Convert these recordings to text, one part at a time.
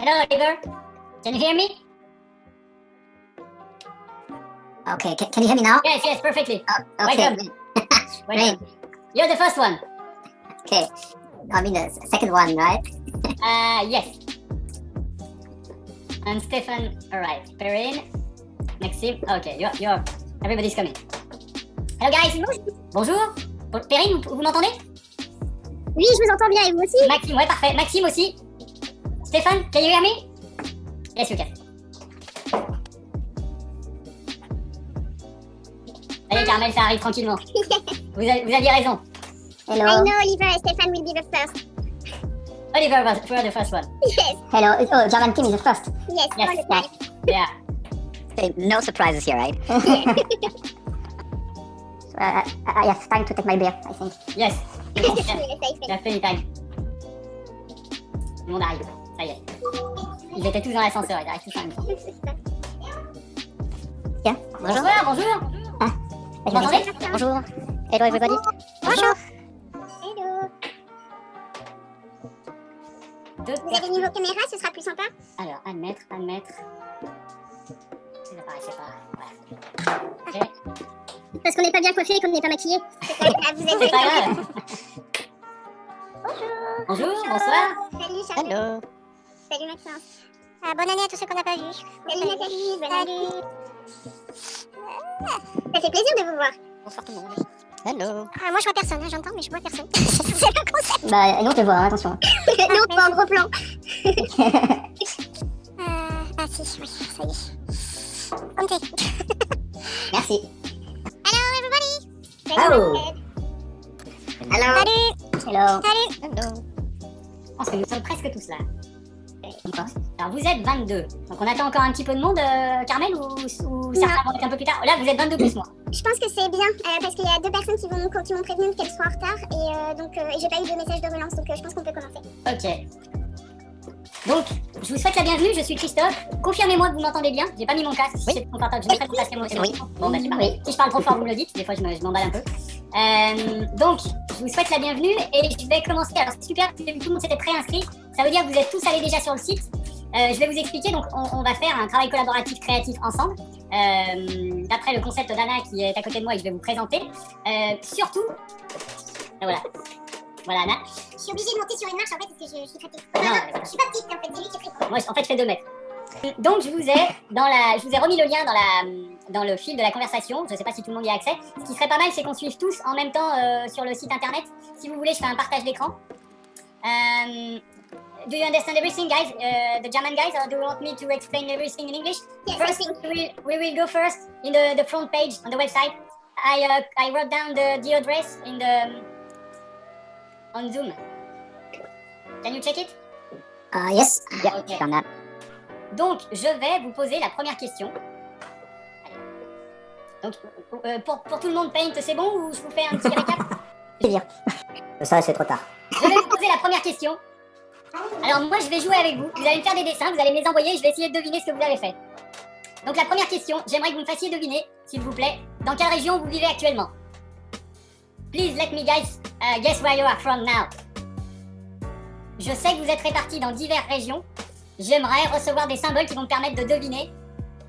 Hello, Oliver. Can you hear me? Okay, can you hear me now? Yes, perfectly. Okay. Welcome. You're the first one. Okay. I mean the second one, right? Yes. And Stefan, alright. Perrine, Maxime. Okay, you're everybody's coming. Hello guys. Bonjour. Perrine, vous m'entendez? Oui, je vous entends bien, et vous aussi? Maxime, ouais, parfait. Maxime aussi. Stéphane, can you hear me? Yes, you can. Allez, Carmel, ça arrive tranquillement. vous aviez raison. Hello. I know Oliver and Stefan will be the first. Oliver was the first one. Yes, Hello. Oh, German team is the first. yes, Yes. all the time. Yeah. Okay, no surprises here, right? Yes, time to take my beer, I think. Yes. Yes, I think. Il a fait les times. Tout le monde arrive. Ça y est. Ils étaient tous dans l'ascenseur, ils arrivent tous en même temps. Tiens, bonjour. Bonjour. Ah, Vous m'entendez? Bonjour. Hello, everybody. Bonjour. Hello. Deux. Vous avez niveau caméra, ce sera plus sympa. Alors, admettre. Ça paraissait pas. Voilà. Ok. Parce qu'on n'est pas bien coiffé et qu'on n'est pas maquillé. Ah, vous êtes C'est pas grave. Bonjour. Bonjour, bonsoir. Salut Charlotte. Hello. Salut Maxence. Bonne année à tous ceux qu'on n'a pas vus. Salut Nathalie, bonne année. Ça fait plaisir de vous voir. Bonsoir tout le monde. Hello. Moi je vois personne, hein, j'entends, mais je vois personne. C'est le concept. Bah, nous on te voit, hein, attention. Non, pas en gros plan. Si, oui, ça y est. Santé. Merci. Hello everybody. Hello. Hello. Salut. Hello. Salut. Hello. Je pense que nous sommes presque tous là. Alors, vous êtes 22. Donc, on attend encore un petit peu de monde, Carmel, ou certains vont être un peu plus tard. Là, vous êtes 22 plus moi. Je pense que c'est bien, parce qu'il y a deux personnes qui m'ont prévenu qu'elles soient en retard, et donc j'ai pas eu de message de relance, donc je pense qu'on peut commencer. Ok. Donc, je vous souhaite la bienvenue, je suis Christophe. Confirmez-moi que vous m'entendez bien. J'ai pas mis mon casque, si c'est confortable. Je mettrai mon casque et Oui. Bon, bah c'est parfait. Si je parle trop fort, vous me le dites. Des fois, je m'emballe un peu. Donc, je vous souhaite la bienvenue et je vais commencer. Alors, c'est super, tout le monde s'était préinscrit. Ça veut dire que vous êtes tous allés déjà sur le site. Je vais vous expliquer. Donc, on va faire un travail collaboratif créatif ensemble. D'après le concept d'Anna qui est à côté de moi et que je vais vous présenter. Surtout, voilà. Voilà, Anna. Je suis obligée de monter sur une marche en fait, parce que je suis très petite. Non, Je suis pas petite en fait, c'est lui qui est très petit. Moi, en fait, je fais 2 mètres. Donc, je vous ai remis le lien dans le fil de la conversation. Je ne sais pas si tout le monde y a accès. Ce qui serait pas mal, c'est qu'on suive tous en même temps sur le site internet. Si vous voulez, je fais un partage d'écran. Do you understand everything, guys? The German guys, or do you want me to explain everything in English? Yes, First, I think. we will go first in the front page on the website. I wrote down the address on Zoom. Can you check it? Yes. Yeah, Okay. done that. Donc, je vais vous poser la première question. Donc, pour tout le monde, Paint, c'est bon ou je vous fais un petit récap? C'est bien. Ça, c'est trop tard. Je vais vous poser la première question. Alors, moi, je vais jouer avec vous. Vous allez me faire des dessins, vous allez me les envoyer et je vais essayer de deviner ce que vous avez fait. Donc, la première question, j'aimerais que vous me fassiez deviner, s'il vous plaît, dans quelle région vous vivez actuellement. Please let me guys guess where you are from now. Je sais que vous êtes répartis dans diverses régions. J'aimerais recevoir des symboles qui vont me permettre de deviner.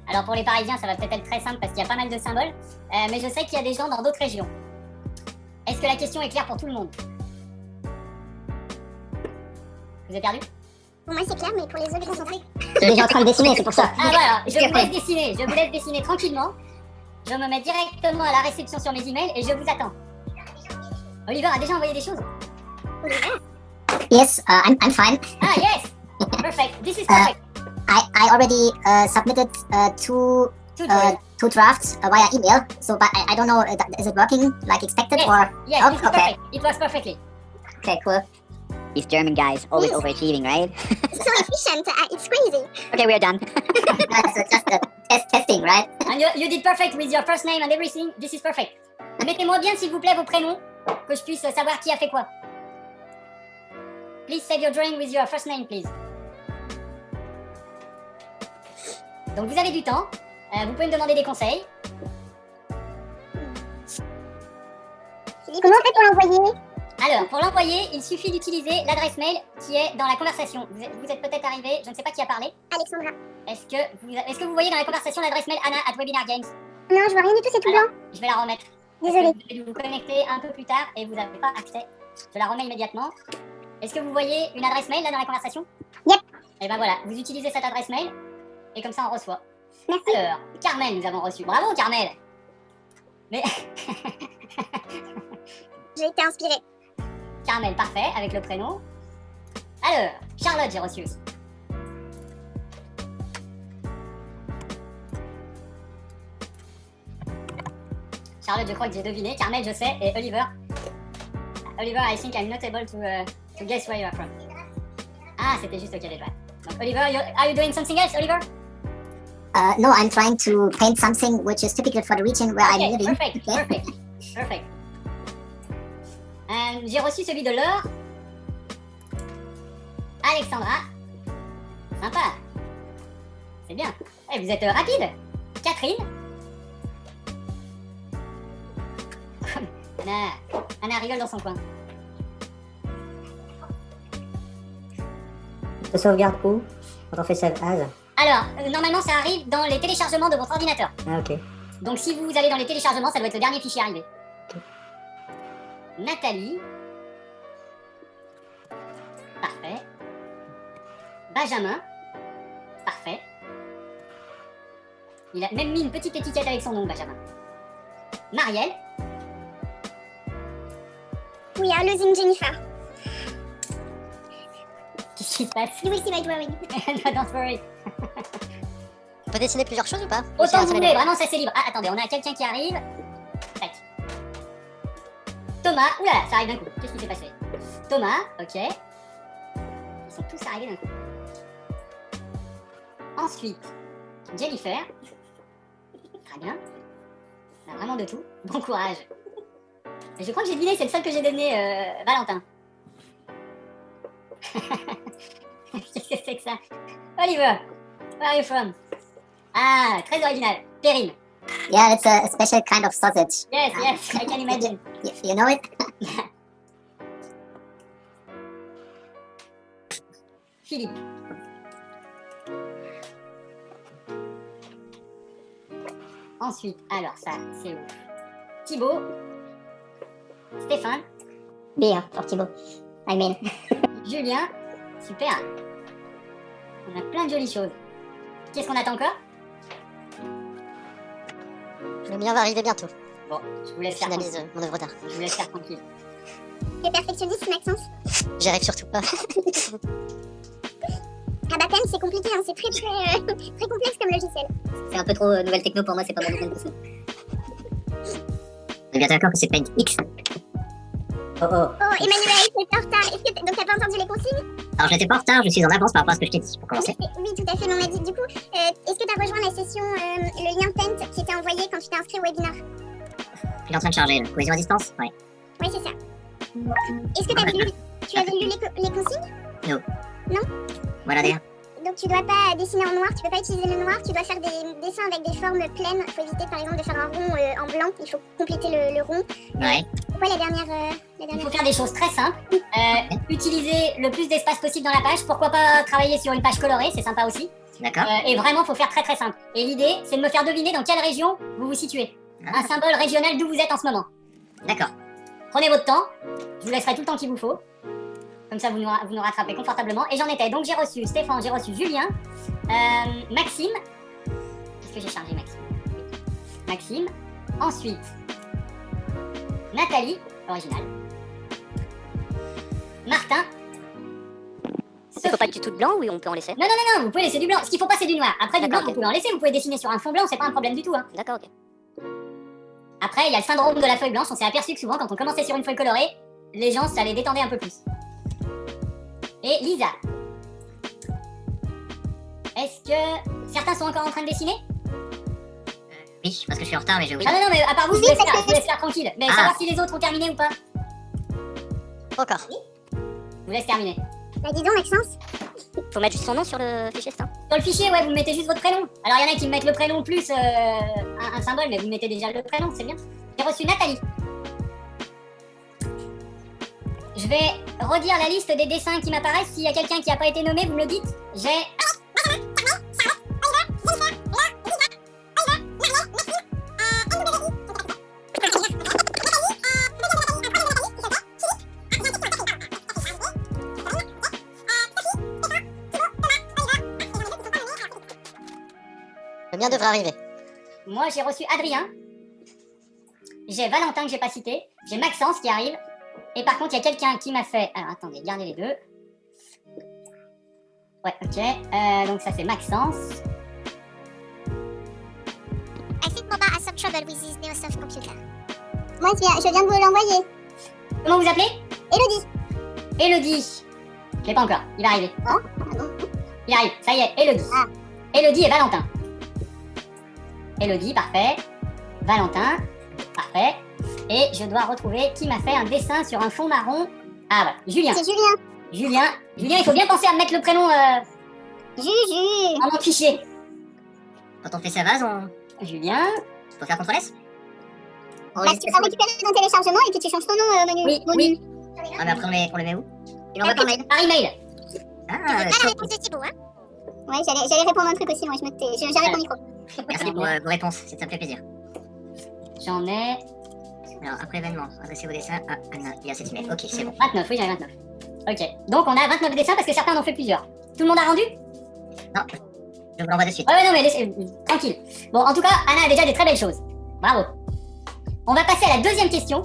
Alors pour les Parisiens, ça va peut-être être très simple parce qu'il y a pas mal de symboles. Mais je sais qu'il y a des gens dans d'autres régions. Est-ce que la question est claire pour tout le monde? Vous êtes perdu? Pour moi c'est clair, mais pour les autres concentrés. Je suis déjà en train de dessiner, c'est pour ça. Ah voilà, je vous laisse dessiner tranquillement. Je me mets directement à la réception sur mes emails et je vous attends. Oliver a déjà envoyé des choses? Yes, I'm fine. Ah yes! Perfect, this is perfect. I already submitted two drafts via email. So, but I don't know, is it working like expected or? Yes, Oh, this is okay. perfect. It works perfectly. Okay, cool. These German guys, always Yes. overachieving, right? So efficient, it's crazy. Okay, we are done. So just testing, right? And you did perfect with your first name and everything. This is perfect. Mettez-moi bien s'il vous plaît vos prénoms, que je puisse savoir qui a fait quoi. Please save your drawing with your first name, please. Donc vous avez du temps. Vous pouvez me demander des conseils. Comment on fait pour l'envoyer? Alors, pour l'envoyer, il suffit d'utiliser l'adresse mail qui est dans la conversation. Vous êtes peut-être arrivé, je ne sais pas qui a parlé. Alexandra. Est-ce que vous voyez dans la conversation l'adresse mail Anna@webinargames? Non, je vois rien du tout, c'est tout blanc. Je vais la remettre. Désolée. Vous devez vous connecter un peu plus tard et vous n'avez pas accès. Je la remets immédiatement. Est-ce que vous voyez une adresse mail là dans la conversation? Yep. Et ben voilà, vous utilisez cette adresse mail et comme ça on reçoit. Merci. Alors, Carmel, nous avons reçu. Bravo Carmel. Mais J'ai été inspirée. Carmel, parfait, avec le prénom. Alors, Charlotte, j'ai reçu aussi. Charlotte, je crois que j'ai deviné. Carmel, je sais. Et Oliver. Oliver, I think I'm not able to guess where you are from. Ah, c'était juste OK déjà. Donc, Oliver, are you doing something else, Oliver? No, I'm trying to paint something which is typical for the region where I'm living. Perfect, perfect. J'ai reçu celui de Laure. Alexandra. Sympa. C'est bien. Eh, vous êtes rapide. Catherine. Anna rigole dans son coin. Ça sauvegarde où quand on fait save as? Alors, normalement, ça arrive dans les téléchargements de votre ordinateur. Ah, ok. Donc, si vous allez dans les téléchargements, ça doit être le dernier fichier arrivé. Nathalie. Parfait. Benjamin. Parfait. Il a même mis une petite étiquette avec son nom, Benjamin. Marielle. We are losing Jennifer. Qu'est-ce qui se passe? You will see my drawing. No, don't worry. On peut dessiner plusieurs choses ou pas? Autant vous voulez, vraiment ça c'est libre. Ah, attendez, on a quelqu'un qui arrive. Tac. Thomas, oulala, ça arrive d'un coup. Qu'est-ce qui s'est passé? Thomas, ok. Ils sont tous arrivés d'un coup. Ensuite, Jennifer. Très bien. On a vraiment de tout. Bon courage. Et je crois que j'ai deviné, c'est le seul que j'ai donné, Valentin. Qu'est-ce que c'est que ça? Oliver, where are you from? Ah, très original. Perrine. Yeah, it's a special kind of sausage. Yes, yes, I can imagine. You know it? Philippe. Ensuite, alors ça, c'est où? Thibaut. Stéphane. Beer for Thibaut. I mean. Julien. Super. On a plein de jolies choses. Qu'est-ce qu'on attend encore? Le mien va arriver bientôt. Bon, je vous laisse Je faire finalise tranquille. mon œuvre d'art. Je vous laisse faire tranquille. Tu es perfectionniste, Maxence? J'y arrive surtout pas. Ah bah quand même, c'est compliqué, hein. C'est très très complexe comme logiciel. C'est un peu trop nouvelle techno pour moi, c'est pas mon domaine. On est bien d'accord que c'est Paint X. Oh oh. Oh, Emmanuel, t'es en retard. Donc t'as pas entendu les consignes? Alors je n'étais pas en retard, je suis en avance par rapport à ce que je t'ai dit pour commencer. Oui, tout à fait, mais on m'a dit. Du coup, est-ce que t'as rejoint la session, le lien Paint qui était envoyé quand tu t'es inscrit au webinar? Il est en train de charger, là. Cohésion à distance? Ouais. Oui, c'est ça. Est-ce que tu avais lu les consignes? Non. Non? Voilà d'ailleurs. Donc tu dois pas dessiner en noir, tu peux pas utiliser le noir, tu dois faire des dessins avec des formes pleines. Il faut éviter par exemple de faire un rond en blanc, il faut compléter le rond. Ouais. C'est quoi la dernière Il faut faire des choses très simples. Utiliser le plus d'espace possible dans la page. Pourquoi pas travailler sur une page colorée, c'est sympa aussi. D'accord. Et vraiment, il faut faire très très simple. Et l'idée, c'est de me faire deviner dans quelle région vous vous situez. Un symbole régional d'où vous êtes en ce moment. D'accord. Prenez votre temps. Je vous laisserai tout le temps qu'il vous faut. Comme ça, vous nous rattrapez confortablement. Et j'en étais. Donc, j'ai reçu Stéphane, j'ai reçu Julien, Maxime. Qu'est-ce que j'ai chargé, Maxime? Maxime. Ensuite, Nathalie, original. Martin. Il faut pas du tout de blanc ou on peut en laisser? Non, non, non, non, vous pouvez laisser du blanc. Ce qu'il faut pas, c'est du noir. Après, du blanc, D'accord, vous ok. pouvez en laisser. Vous pouvez dessiner sur un fond blanc, c'est pas un problème du tout. Hein. D'accord, ok. Après, il y a le syndrome de la feuille blanche. On s'est aperçu que souvent, quand on commençait sur une feuille colorée, les gens, ça les détendait un peu plus. Et Lisa. Est-ce que certains sont encore en train de dessiner? Oui, parce que je suis en retard, mais j'ai Ah non, non, mais à part vous, je vous laisse faire tranquille. Mais Ah. savoir si les autres ont terminé ou pas. Encore. Je vous laisse terminer. Bah dis donc Maxence. Faut mettre juste son nom sur le fichier, c'est ça? Sur le fichier, ouais, vous mettez juste votre prénom. Alors, il y en a qui mettent le prénom plus un symbole, mais vous mettez déjà le prénom, c'est bien. J'ai reçu Nathalie. vais redire la liste des dessins qui m'apparaissent. S'il y a quelqu'un qui n'a pas été nommé, vous me le dites. J'ai... Le mien devrait arriver. Moi, j'ai reçu Adrien. J'ai Valentin que j'ai pas cité. J'ai Maxence qui arrive. Et par contre, il y a quelqu'un qui m'a fait... Alors, attendez, gardez les deux. Ouais, ok. Donc ça, c'est Maxence. I think Mama has some trouble with his Neosoft computer. Moi, je viens de vous l'envoyer. Comment vous appelez? Elodie. Elodie. Je l'ai pas encore. Il va arriver. Ah, Il arrive. Ça y est, Elodie. Ah. Elodie et Valentin. Elodie, parfait. Valentin, parfait. Et je dois retrouver qui m'a fait un dessin sur un fond marron. Ah voilà, Julien. C'est Julien. Julien, il faut bien penser à mettre le prénom Juju. en mon fichier. Quand on fait sa vase, on Julien. peut faire CTRL S. Bah, tu peux récupérer dans téléchargement et puis tu changes ton nom, Manu. Oui, Manu. oui. Ah, mais après, on les met où? Il envoie par mail. Par email. Ah, Ah, la réponse de Thibaut, hein. Ouais, j'allais répondre à un truc aussi, moi, j'arrête mon micro. merci pour vos réponses, ça me fait plaisir. J'en ai Alors, après événement, adressez vos dessins à Anna via cet email. Ok, c'est bon. 29, oui, j'en ai 29. Ok, donc on a 29 dessins parce que certains en ont fait plusieurs. Tout le monde a rendu? Non, je vous l'envoie de suite. Ouais, non, mais tranquille. Bon, en tout cas, Anna a déjà des très belles choses. Bravo. On va passer à la deuxième question.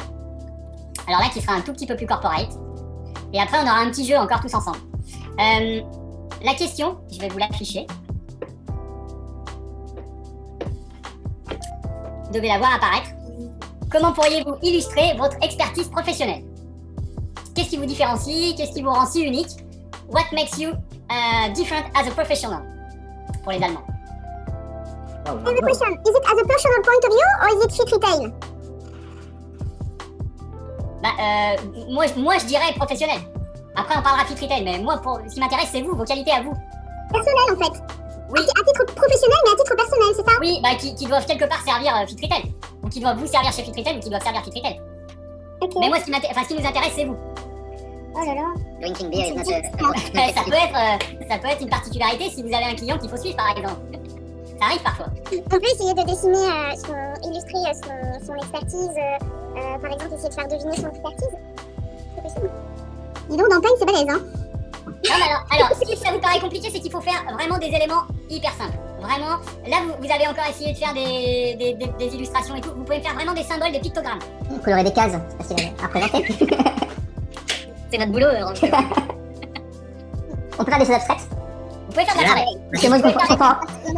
Alors là, qui sera un tout petit peu plus corporate. Et après, on aura un petit jeu encore tous ensemble. La question, je vais vous l'afficher. Vous devez la voir apparaître. Comment pourriez-vous illustrer votre expertise professionnelle? Qu'est-ce qui vous différencie? Qu'est-ce qui vous rend si unique? What makes you different as a professional? Pour les Allemands. Wow, I have a question. Is it as a personal point of view or is it fit retail? Bah, moi, je dirais professionnel. Après, on parlera fit retail, mais moi, ce qui m'intéresse, c'est vous, vos qualités à vous. Personnel, en fait. Oui. À titre professionnel, mais à titre personnel, c'est ça? Oui, bah, qui doivent quelque part servir fit retail. Ou qui doivent vous servir chez fit retail, ou qui doivent servir fit retail. Ok. Mais moi, ce qui nous intéresse, c'est vous. Oh là là. Drinking beer is not Ça peut être une particularité si vous avez un client qu'il faut suivre, par exemple. Ça arrive parfois. On peut essayer de dessiner, illustrer son expertise, par exemple, essayer de faire deviner son expertise. C'est possible. Dis donc, dans Pain, c'est balèze, hein? Non, mais alors, si ça vous paraît compliqué, c'est qu'il faut faire vraiment des éléments hyper simples. Vraiment, là, vous avez encore essayé de faire des illustrations et tout. Vous pouvez faire vraiment des symboles, des pictogrammes. Colorer des cases, c'est facile à présenter. C'est notre boulot. On peut faire des choses abstraites. Vous pouvez faire de l'abstrait. Parce que moi, je comprends.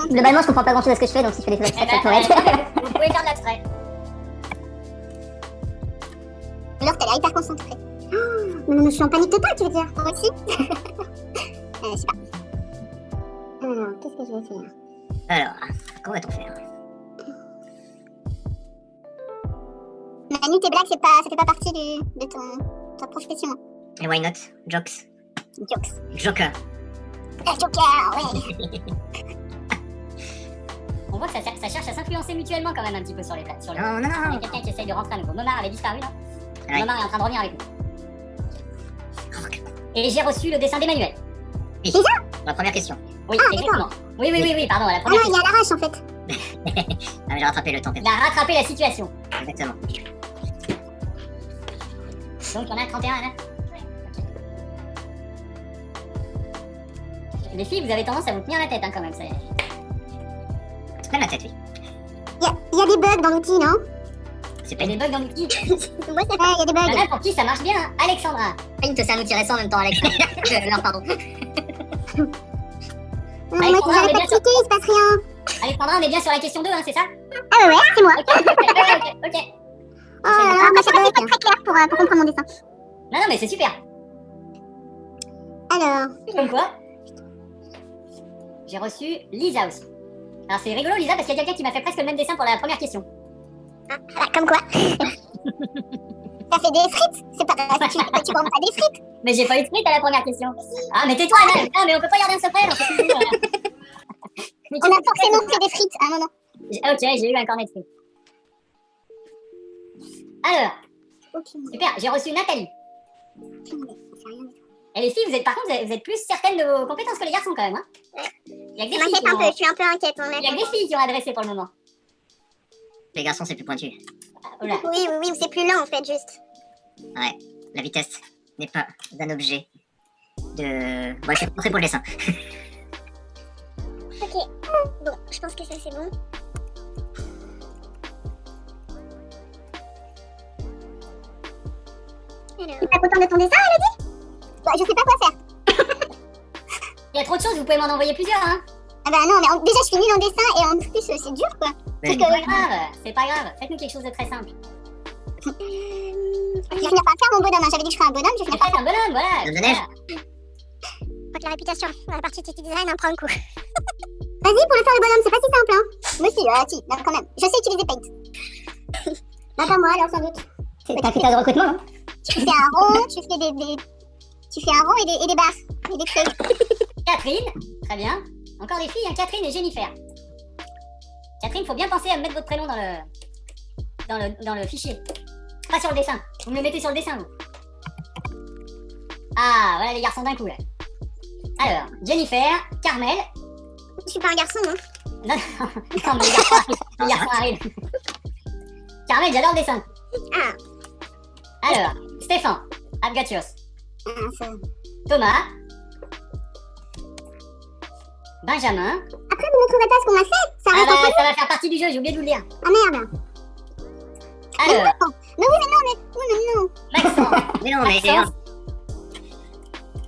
Globalement, je comprends pas grand chose à ce que je fais, donc si je fais des choses Eh abstraites, ben, ça pourrait être. vous pouvez faire de l'abstrait. Alors, t'as l'air hyper concentré. Non, je suis en panique totale, tu veux dire? Moi aussi? Je sais pas. Alors, qu'est-ce que je vais faire? Alors, comment va-t-on faire? Manu, tes blagues, ça fait pas partie de ta profession. Et why not? Jokes. Jokes. Joker. Joker, ouais. On voit que ça cherche à s'influencer mutuellement quand même un petit peu sur les blagues. Non, non, Il y non. a quelqu'un qui essaye de rentrer à nouveau. Momar avait disparu là. Ouais. Momar est en train de revenir avec nous. Et j'ai reçu le dessin d'Emmanuel. Oui. La première question. Oui, Ah, exactement. Oui, pardon, la Ah première non, il question. est à l'arrache, en fait. Ah, mais j'ai rattrapé le temps. Il a rattrapé la situation. Exactement. Donc on a 31 là. Les filles, vous avez tendance à vous tenir la tête hein, quand même. C'est plein la tête, oui. Il y a des bugs dans l'outil, non? C'est Il pas y a une... des bugs dans l'outil. Ouais, il y a des Il y en bugs. a pour qui ça marche bien. Hein. Alexandra. Paint, c'est un outil récent en même temps, Alex. Non, pardon. Moi, j'arrête pas de cliquer, il se passe rien. Alexandra, on est bien sur la question 2, hein, c'est ça? Ah ouais, c'est moi. Ok. Oh là là, bah, ça va être très clair pour comprendre mon dessin. Non, mais c'est super. Alors, Comme quoi, j'ai reçu Lisa aussi. Alors c'est rigolo Lisa parce qu'il y a quelqu'un qui m'a fait presque le même dessin pour la première question. comme quoi? Ça fait des frites? C'est pas tu vends pas des frites? Mais j'ai pas eu de frites à la première question. Ah mais tais-toi Anna. Ah mais on peut pas garder un secret. On a forcément fait des frites à un moment. Ok, j'ai eu un cornet de frites. Alors, super, j'ai reçu Nathalie. Et les filles, vous êtes par contre, vous êtes plus certaines de vos compétences que les garçons quand même. Hein. Il y a que des Ça filles m'inquiète un peu, je suis un peu inquiète. Il y a que des filles qui ont adressé pour le moment. Les garçons, c'est plus pointu. Oh là. Oui, c'est plus lent en fait, juste. Ouais, la vitesse n'est pas un objet de... Bon, je suis concentré pour le dessin. Ok, bon, je pense que ça c'est bon. Alors... T'es pas content de ton dessin, Elodie? Bah, je sais pas quoi faire. Il y a trop de choses, vous pouvez m'en envoyer plusieurs. Hein. Ah bah non, mais déjà je suis nulle en dessin et en plus c'est dur quoi. Mais- C'est pas grave. Faites-nous quelque chose de très simple. Je vais finir par faire mon bonhomme, hein. J'avais dit que je ferais un bonhomme, je vais finir par Faites un bonhomme, voilà. Bonhomme de neige. Je crois que la réputation dans la partie du design en prend un coup. Vas-y, pour le faire le bonhomme, c'est pas si simple, hein. Mais si, non, quand même. Je sais utiliser Paint. Bah, pas moi, alors, sans doute. C'est un critère de recrutement, hein. Tu fais un rond, tu fais Tu fais un rond et des barres. Et des traits. Catherine, très bien. Encore des filles, hein, Catherine et Jennifer. Catherine, faut bien penser à me mettre votre prénom dans le fichier. Pas sur le dessin. Vous me le mettez sur le dessin, vous. Ah, voilà les garçons d'un coup, là. Alors, Jennifer, Carmel. Je suis pas un garçon, hein. Non, non, mais les garçons arrivent. Carmel, j'adore le dessin. Ah, Alors, Stéphane, I've got yours. ça... Thomas. Benjamin. Après, vous ne trouverez pas ce qu'on m'a fait. Ça Ah reste bah, un peu... ça va faire partie du jeu, j'ai oublié de vous le dire. Ah merde. Alors, Mais oui, mais non. Maxence. Mais non, mais... Maxence.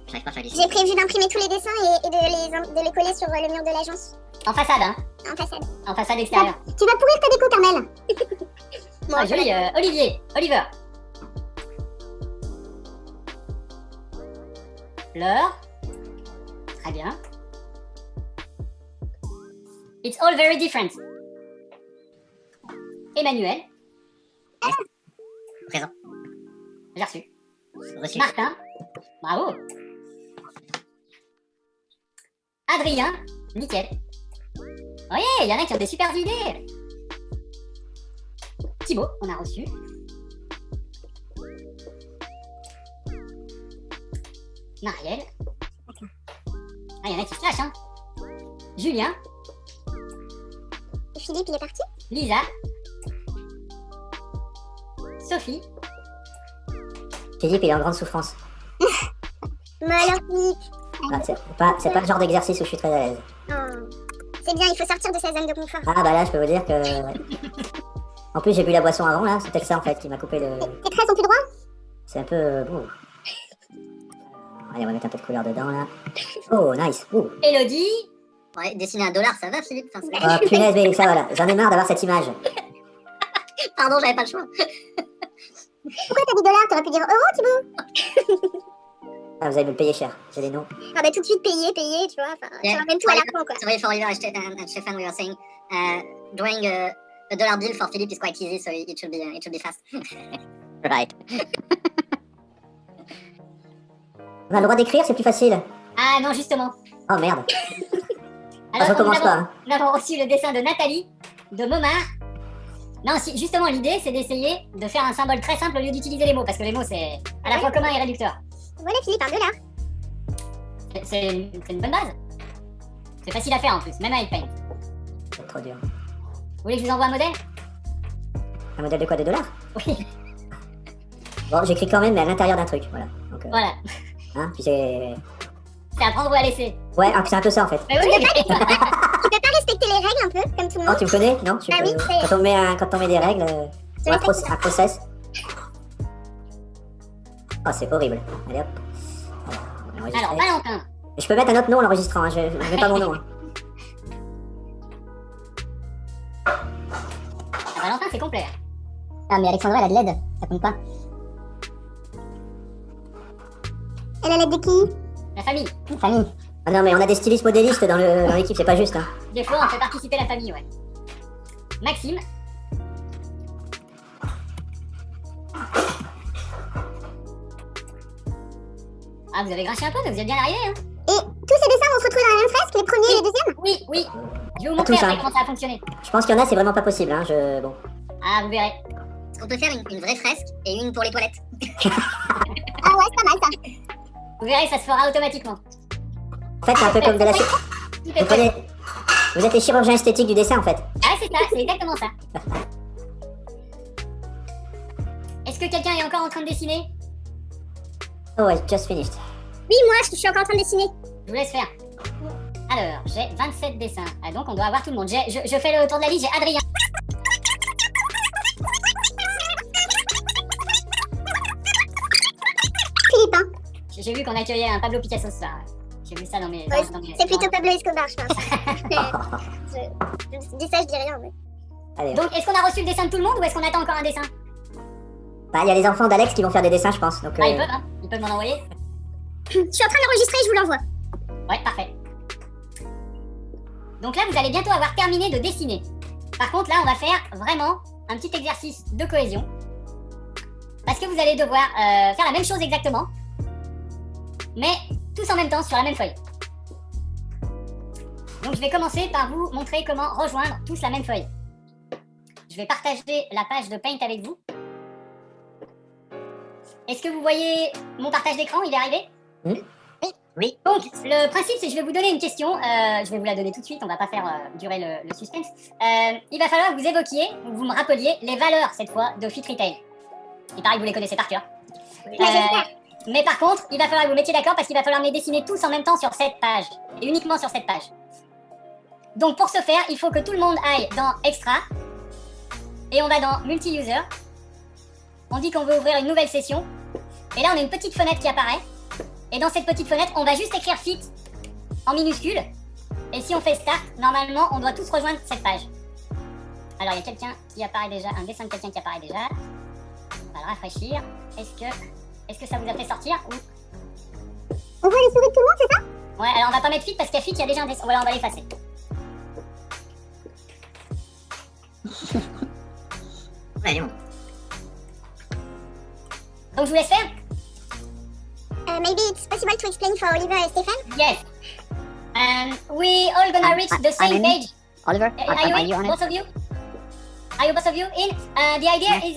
J'arrive pas à faire les... J'ai prévu d'imprimer tous les dessins et de les coller sur le mur de l'agence. En façade, hein. En façade. En façade extérieure. Tu vas pourrir ta déco, Carmel. Oh, joli, Olivier. Laure. Très bien. It's all very different. Emmanuel. Présent. J'ai reçu. Reçu. Martin. Bravo. Adrien. Nickel. Oui, il y en a qui ont des super idées. Thibaut, on a reçu. Marielle. Ah, il y en a qui se lâchent, hein. Julien. Et Philippe, il est parti. Lisa. Sophie. Philippe, il est en grande souffrance. Mais alors, Philippe. Ah, c'est pas le genre d'exercice où je suis très à l'aise. Oh. C'est bien, il faut sortir de sa zone de confort. Ah bah là, je peux vous dire que... En plus, j'ai bu la boisson avant, là. C'est peut-être ça, en fait, qui m'a coupé le... Tes traits sont plus droits? C'est un peu... Bon. Allez, on va mettre un peu de couleur dedans, là. Oh, nice. Ouh. Elodie. Ouais, dessiner un dollar, ça va, Philippe? Enfin, c'est- Oh, punaise, mais ça, voilà. J'en ai marre d'avoir cette image. Pardon, j'avais pas le choix. Pourquoi t'as dit dollar? T'aurais pu dire euro, Thibaut? Ah, vous allez me le payer cher. J'ai les noms. Ah bah tout de suite payer, tu vois. Enfin, Yeah. tu ramènes tout à la con, quoi. Sorry for Oliver and Stefan, we were saying, drawing a dollar bill for Philippe is quite easy, so it should be fast. Right. On a le droit d'écrire, c'est plus facile. Ah non, justement. Oh, merde. Alors, je recommence nous pas, avons- hein. Nous avons reçu le dessin de Nathalie, de Momar. Non, si, justement, l'idée, c'est d'essayer de faire un symbole très simple au lieu d'utiliser les mots, parce que les mots, c'est à la fois commun et réducteur. Voilà, Philippe, un dollar. C'est une bonne base. C'est facile à faire en plus, même avec Paint. C'est trop dur. Vous voulez que je vous envoie un modèle? Un modèle de quoi? De dollars? Oui, Bon, j'écris quand même, mais à l'intérieur d'un truc, voilà. Donc, voilà. hein, puis j'ai... C'est à prendre ou à laisser. Ouais, c'est un peu ça, en fait. Mais oui, Tu peux pas respecter les règles un peu, comme tout le Oh, monde? tu me connais? Non? Ah oui, c'est- Quand on met des règles, Je ou un respecte. process. Oh, c'est horrible. Allez hop. On va enregistrer. Alors, Valentin. Je peux mettre un autre nom en l'enregistrant, hein. Je mets pas mon nom. Hein. Ah, Valentin, c'est complet. Ah, mais Alexandra, elle a de l'aide, ça compte pas. Elle a l'aide de qui? La famille. Famille. Ah non, mais on a des stylistes modélistes dans l'équipe, c'est pas juste. Hein. Des fois, on fait participer la famille, ouais. Maxime. Ah, vous avez grinché un peu, mais vous êtes bien arrivé, hein. Et tous ces dessins vont se retrouver dans la même fresque, les premiers et les deuxièmes? Oui, oui. Je vais vous Pas montrer tous, après hein. comment ça a fonctionné. Je pense qu'il y en a, c'est vraiment pas possible. Hein. Bon. Ah, vous verrez. Est-ce qu'on peut faire une vraie fresque et une pour les toilettes? Ah ouais, c'est pas mal ça. Vous verrez, ça se fera automatiquement. En fait, c'est un peu comme de la Tout est prêt. Vous êtes les chirurgiens esthétiques du dessin, en fait. Ah, c'est ça, c'est exactement ça. Est-ce que quelqu'un est encore en train de dessiner? Oh, I just finished. Oui, moi, je suis encore en train de dessiner. Je vous laisse faire. Alors, j'ai 27 dessins. Ah, donc, on doit avoir tout le monde. Je fais le tour de la liste, j'ai Adrien. Philippe, hein. J'ai vu qu'on accueillait un Pablo Picasso ce soir. J'ai vu ça dans mes... Ouais, dans mes- c'est plutôt Pablo Escobar, je pense. je dis ça, je dis rien, mais... Allez. Donc, est-ce qu'on a reçu le dessin de tout le monde ou est-ce qu'on attend encore un dessin? Bah, il y a les enfants d'Alex qui vont faire des dessins, je pense. Donc, Ah, ils peuvent, hein. Ils peuvent m'en envoyer. Je suis en train d'enregistrer, je vous l'envoie. Ouais, parfait. Donc là, vous allez bientôt avoir terminé de dessiner. Par contre, là, on va faire vraiment un petit exercice de cohésion. Parce que vous allez devoir faire la même chose exactement, mais tous en même temps sur la même feuille. Donc je vais commencer par vous montrer comment rejoindre tous la même feuille. Je vais partager la page de Paint avec vous. Est-ce que vous voyez mon partage d'écran? Il est arrivé? Oui. Donc, le principe, c'est que je vais vous donner une question. Je vais vous la donner tout de suite, on va pas faire durer le suspense. Il va falloir que vous évoquiez, ou vous me rappeliez, les valeurs, cette fois, de Fit Retail. Il paraît que vous les connaissez par cœur. Mais par contre, il va falloir que vous mettiez d'accord parce qu'il va falloir me les dessiner tous en même temps sur cette page. Et uniquement sur cette page. Donc, pour ce faire, il faut que tout le monde aille dans Extra. Et on va dans Multi-User. On dit qu'on veut ouvrir une nouvelle session. Et là, on a une petite fenêtre qui apparaît. Et dans cette petite fenêtre, on va juste écrire Fit en minuscule. Et si on fait Start, normalement, on doit tous rejoindre cette page. Alors, il y a quelqu'un qui apparaît déjà, un dessin de quelqu'un qui apparaît déjà. On va le rafraîchir. Est-ce que ça vous a fait sortir ou... On voit les souris de tout le monde, c'est ça? Ouais, alors on va pas mettre Fit parce qu'à Fit, il y a déjà un dessin. Voilà, on va l'effacer. Ouais, il est bon. Donc, je vous laisse faire? Maybe it's possible to explain for Oliver and Stefan? Yes. We all gonna reach the same in. page. Oliver, Are you in? on it? Both of you? Are you both of you in? The idea is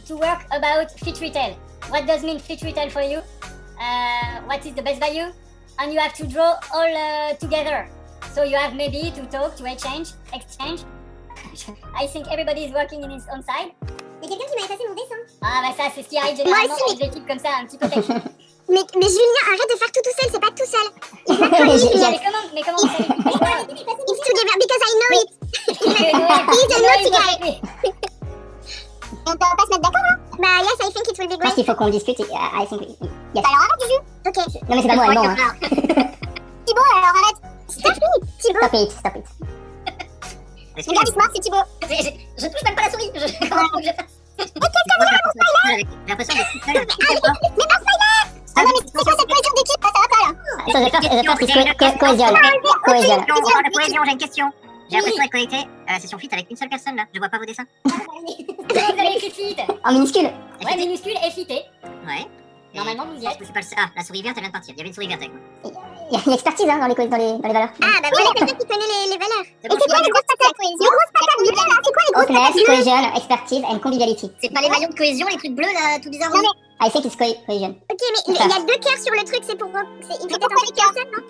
to work about Fit Retail. What does mean Fit Retail for you? What is the best value? And you have to draw all together. So you have maybe to talk, to exchange. I think everybody is working in his own side. Il y a quelqu'un qui m'a effacé mon dessin. Ah bah ça c'est ce qui arrive généralement aussi, avec des équipes comme ça, un petit peu techniques. Mais Julien, arrête de faire tout seul, c'est pas tout seul. mais comment vous savez que c'est quoi? It's together because I know it. He's a naughty guy. On doit pas se mettre d'accord là? Bah yes, I think it will be Je pense great. qu'il faut qu'on discute. I think. Yes. Alors arrête Juju. Ok. Non mais c'est pas moi, non. Hein. Thibaut, alors arrête. Stop it. Stop it. Regarde, il se marre, c'est Thibaut. Je touche même pas la souris. Comment faut que je fasse? J'ai l'impression d'être toute seule. Mais pas spoiler. Ah non mais c'est quoi cette cohésion d'équipe? Ça va pas là. Attends, je vais faire cohésion. On parle de cohésion, j'ai une question. J'ai l'impression d'être connecté à la session Fit avec une seule personne là. Je vois pas vos dessins. Vous avez écrit Fit. En minuscule. Ouais, minuscule et fité. Ouais. Normalement, vous y êtes. C'est pas le... Ah, la souris verte, elle vient de partir. Il y avait une souris verte avec moi. Il y a une expertise hein, dans les valeurs. Ah bah voilà quelqu'un qui connaît les valeurs. Et c'est quoi les grosses patates? Les grosses patates bleues là, c'est quoi les grosses patates Openness, bleues? cohesion, expertise and conviviality. C'est pas les maillons de cohésion, les trucs bleus là, tout bizarre. Non mais, I think it's cohesion. ok mais il y a 2 cœurs sur le truc, c'est pour... Il faut peut-être un peu les cœurs, non?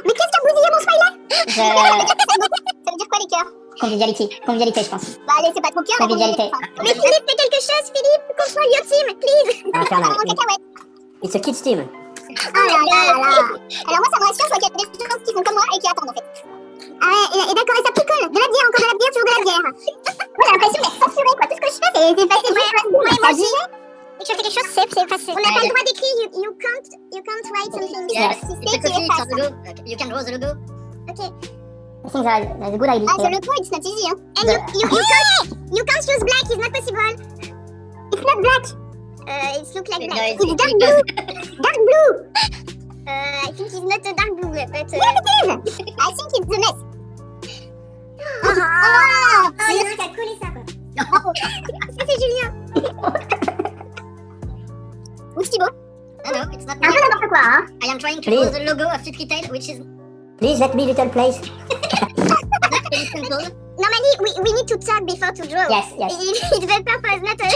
Mais qu'est-ce qui a bousillé mon smiley? Ça veut dire quoi les cœurs? Conviviality, je pense. Bah allez, c'est pas trop cœur. Convivialité. Mais Philippe, fais quelque chose, Philippe! Control your team, please! Infernal. Mon cacahuète. It's a kids team. Oh là là là là. Alors moi ça me rassure, je vois qu'il y a des gens qui font comme moi et qui attendent en fait. Ah ouais, et d'accord, et ça picole. De la bière, encore de la bière, toujours de la bière. Moi j'ai l'impression d'être censurée quoi. Tout ce que je fais c'est facile. Ouais, moi aussi. Et que je fais quelque chose, c'est facile. On n'a pas le droit d'écrire, you can't write something. Yes. Si It's a c'est qui copy, est it's face. on the logo. You can draw the logo. Ok. I think that's a good idea. Ah, the logo, it's not easy, hein. And you can't use black, it's not possible. It's not black. It looks like black. It's dark blue. Dark blue. I think it's not a dark blue, but... Yes, it is. I think it's the mess. Oh, il y a un truc à coller ça, quoi. Bravo. Ça, c'est Julien. Ou Thibaut. Ah no, it's not C'est un peu n'importe quoi, hein. I am trying to Please. draw the logo of Fit Retail, which is Please let me little place. very simple. normally we need to talk before to draw. Yes, yes. It's the purpose, not a...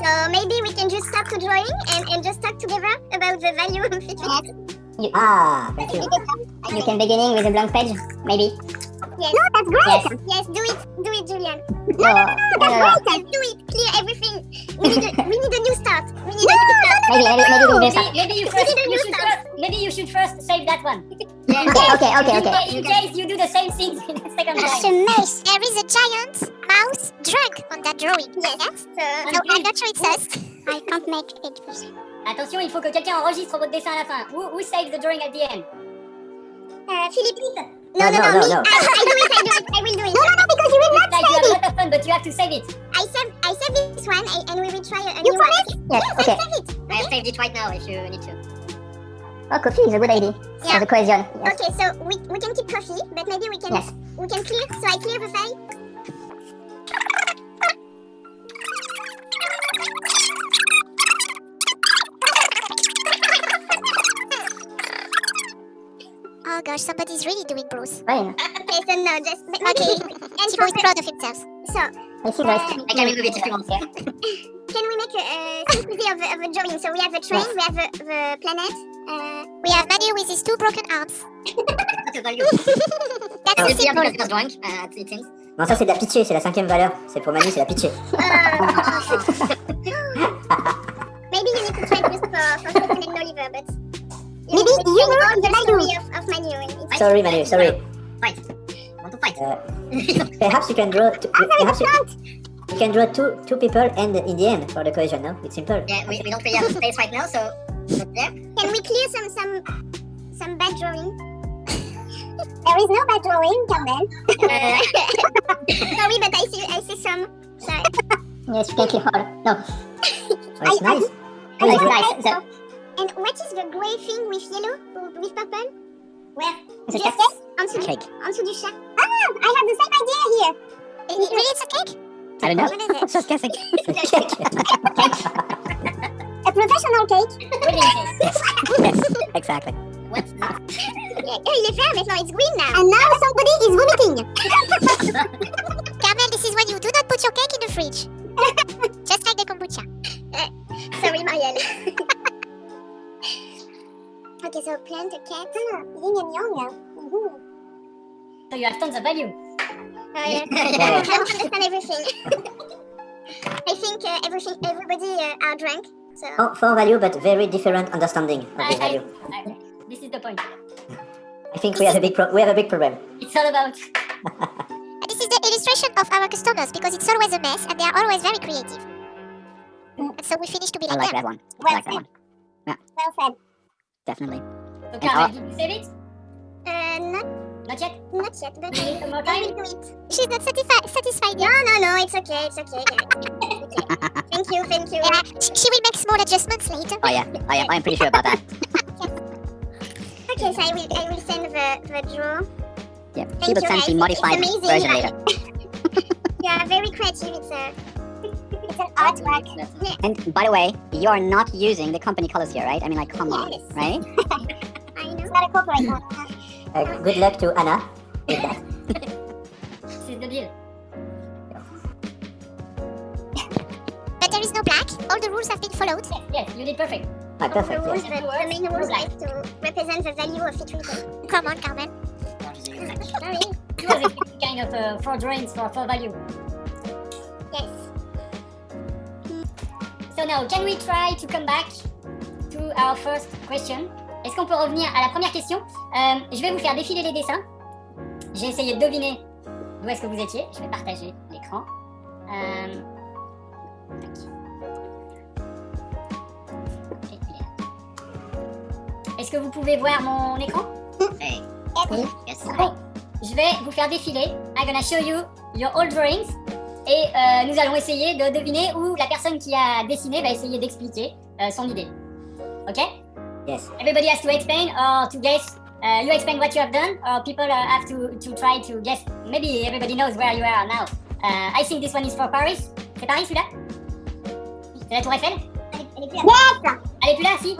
So maybe we can just start to drawing and just talk together about the value of it. Ah, thank you. You can beginning with a blank page, maybe. Yes. No, that's great. Yes. Yes, do it, Julian. No, That's great. Do it. Clear everything. We need a new start. We need a new start. Maybe you should first save that one. Okay. In case you do the same thing in the second time. Nice. There is a giant mouse drunk on that drawing. Yes. So I'm not sure it says. I can't make it. Attention, il faut que quelqu'un enregistre votre dessin à la fin. Who saves the drawing at the end? Philippe. No. I do it. I will do it. No, because you will not Like, you have a lot of fun, but you have to save it. I save this one and we will try a new one. Yes, okay. I save it. I have saved it right now if you need to. Oh, coffee is a good idea. Yeah. For the cohesion. Yes. Okay, so we can keep coffee, but maybe we can Yes. clear. So I clear the file. Oh gosh, somebody's really doing Bruce. Fine. Okay, so no, just okay. And Thibaut is proud of himself. So I see guys. I can remove it if you want. can we make a synthesis of a drawing? So we have the train, we have the planet. We have Manu with his 2 broken arms. That's a value. That's It's a symbol. because drunk, it seems. Non, ça c'est de la pitié, c'est la 5e valeur. C'est pour Manu, c'est la pitié. Maybe you need to try just for Stefan and Oliver, but Maybe you know the value. story of Manu. And it's Sorry, Manu, sorry. Fight. Want to fight? Perhaps you can draw. Perhaps you can draw two people, and in the end for the cohesion. No, it's simple. Yeah, we don't really have space right now, so there. Can we clear some bad drawing? There is no bad drawing, Carmen. Sorry, but I see some. Sorry. Yes, you can clear all. No. Oh, it's nice. Oh, it's nice. So, and what is the grey thing with yellow, with purple? Where? It's a Just cake. En dessous, Cake. en dessous du chat. Ah, I have the same idea here. Really, it's a cake? I don't know. What is it? Just guessing. A professional cake. Wedding cake. Yes, exactly. What's that? Il est vert maintenant, it's green now. And now somebody is vomiting. Carmel, this is when you do not put your cake in the fridge. Just like the kombucha. Sorry, Marielle. Okay, so plant a cat. Yin and yang. So you have tons of value. Yeah. I don't understand everything. I think everybody are drunk. So. Oh, 4 value, but very different understanding of this value. This is the point. I think we have a big problem. It's all about. This is the illustration of our customers because it's always a mess and they are always very creative. And so we finish to be I like like them. that one. Well I like that said. one. Well said. Definitely. So Carmen, did you save it? Not Not yet? not yet, but You need some more I time? will do it. She's not satisfied No, yet. it's okay. It's okay. Thank you. Yeah, she will make small adjustments later. Oh yeah, I'm pretty sure about that. Okay, so I will send the draw. Yeah, Thank she will you, send guys. the modified It's amazing. version later. Yeah, very creative. It's an artwork. And by the way, you are not using the company colors here, right? I mean, like, come on, Yes. right? I know. It's not a corporate one. Good luck to Anna with that. This is the deal. But there is no black. All the rules have been followed. Yes, you did perfect. Ah, The perfect. rules, Yes. the main rules like to represent the value of each reason. Come on, Carmen. Sorry. It was a kind of 4 drawings for value. Yes. So now, can we try to come back to our first question? Est-ce qu'on peut revenir à la première question? Je vais vous faire défiler les dessins. J'ai essayé de deviner d'où est-ce que vous étiez. Je vais partager l'écran. Tac. Et il est là. Est-ce que vous pouvez voir mon écran? Hey. Yes. Yes. Bon, je vais vous faire défiler. I'm gonna show you your old drawings. Et nous allons essayer de deviner où la personne qui a dessiné va essayer d'expliquer son idée. Ok? Yes. Everybody has to explain or to guess. You explain what you have done, or people have to try to guess. Maybe everybody knows where you are now. I think this one is for Paris. C'est Paris celui-là? C'est la Tour Eiffel? Elle est plus là. Elle est plus là, si?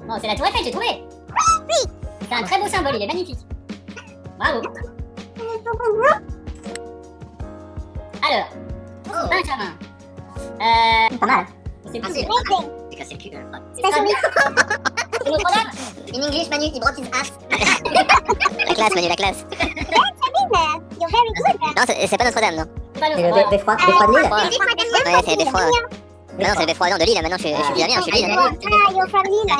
Non, c'est la Tour Eiffel, j'ai trouvé. C'est un très beau symbole, il est magnifique. Bravo. Alors, Benjamin. Pas mal. C'est pas Amazing. C'est cassé le cul. C'est notre dame. In English, Manu, he brought his ass. La classe, Manu, la classe. You're very good. Non, c'est pas Notre-Dame, non. C'est pas C'est notre le dame. beffroi de Lille. Ouais, c'est le beffroi. Non, c'est le beffroi de Lille. Maintenant, je suis bien, je suis Lille. Ah, you're from Lille.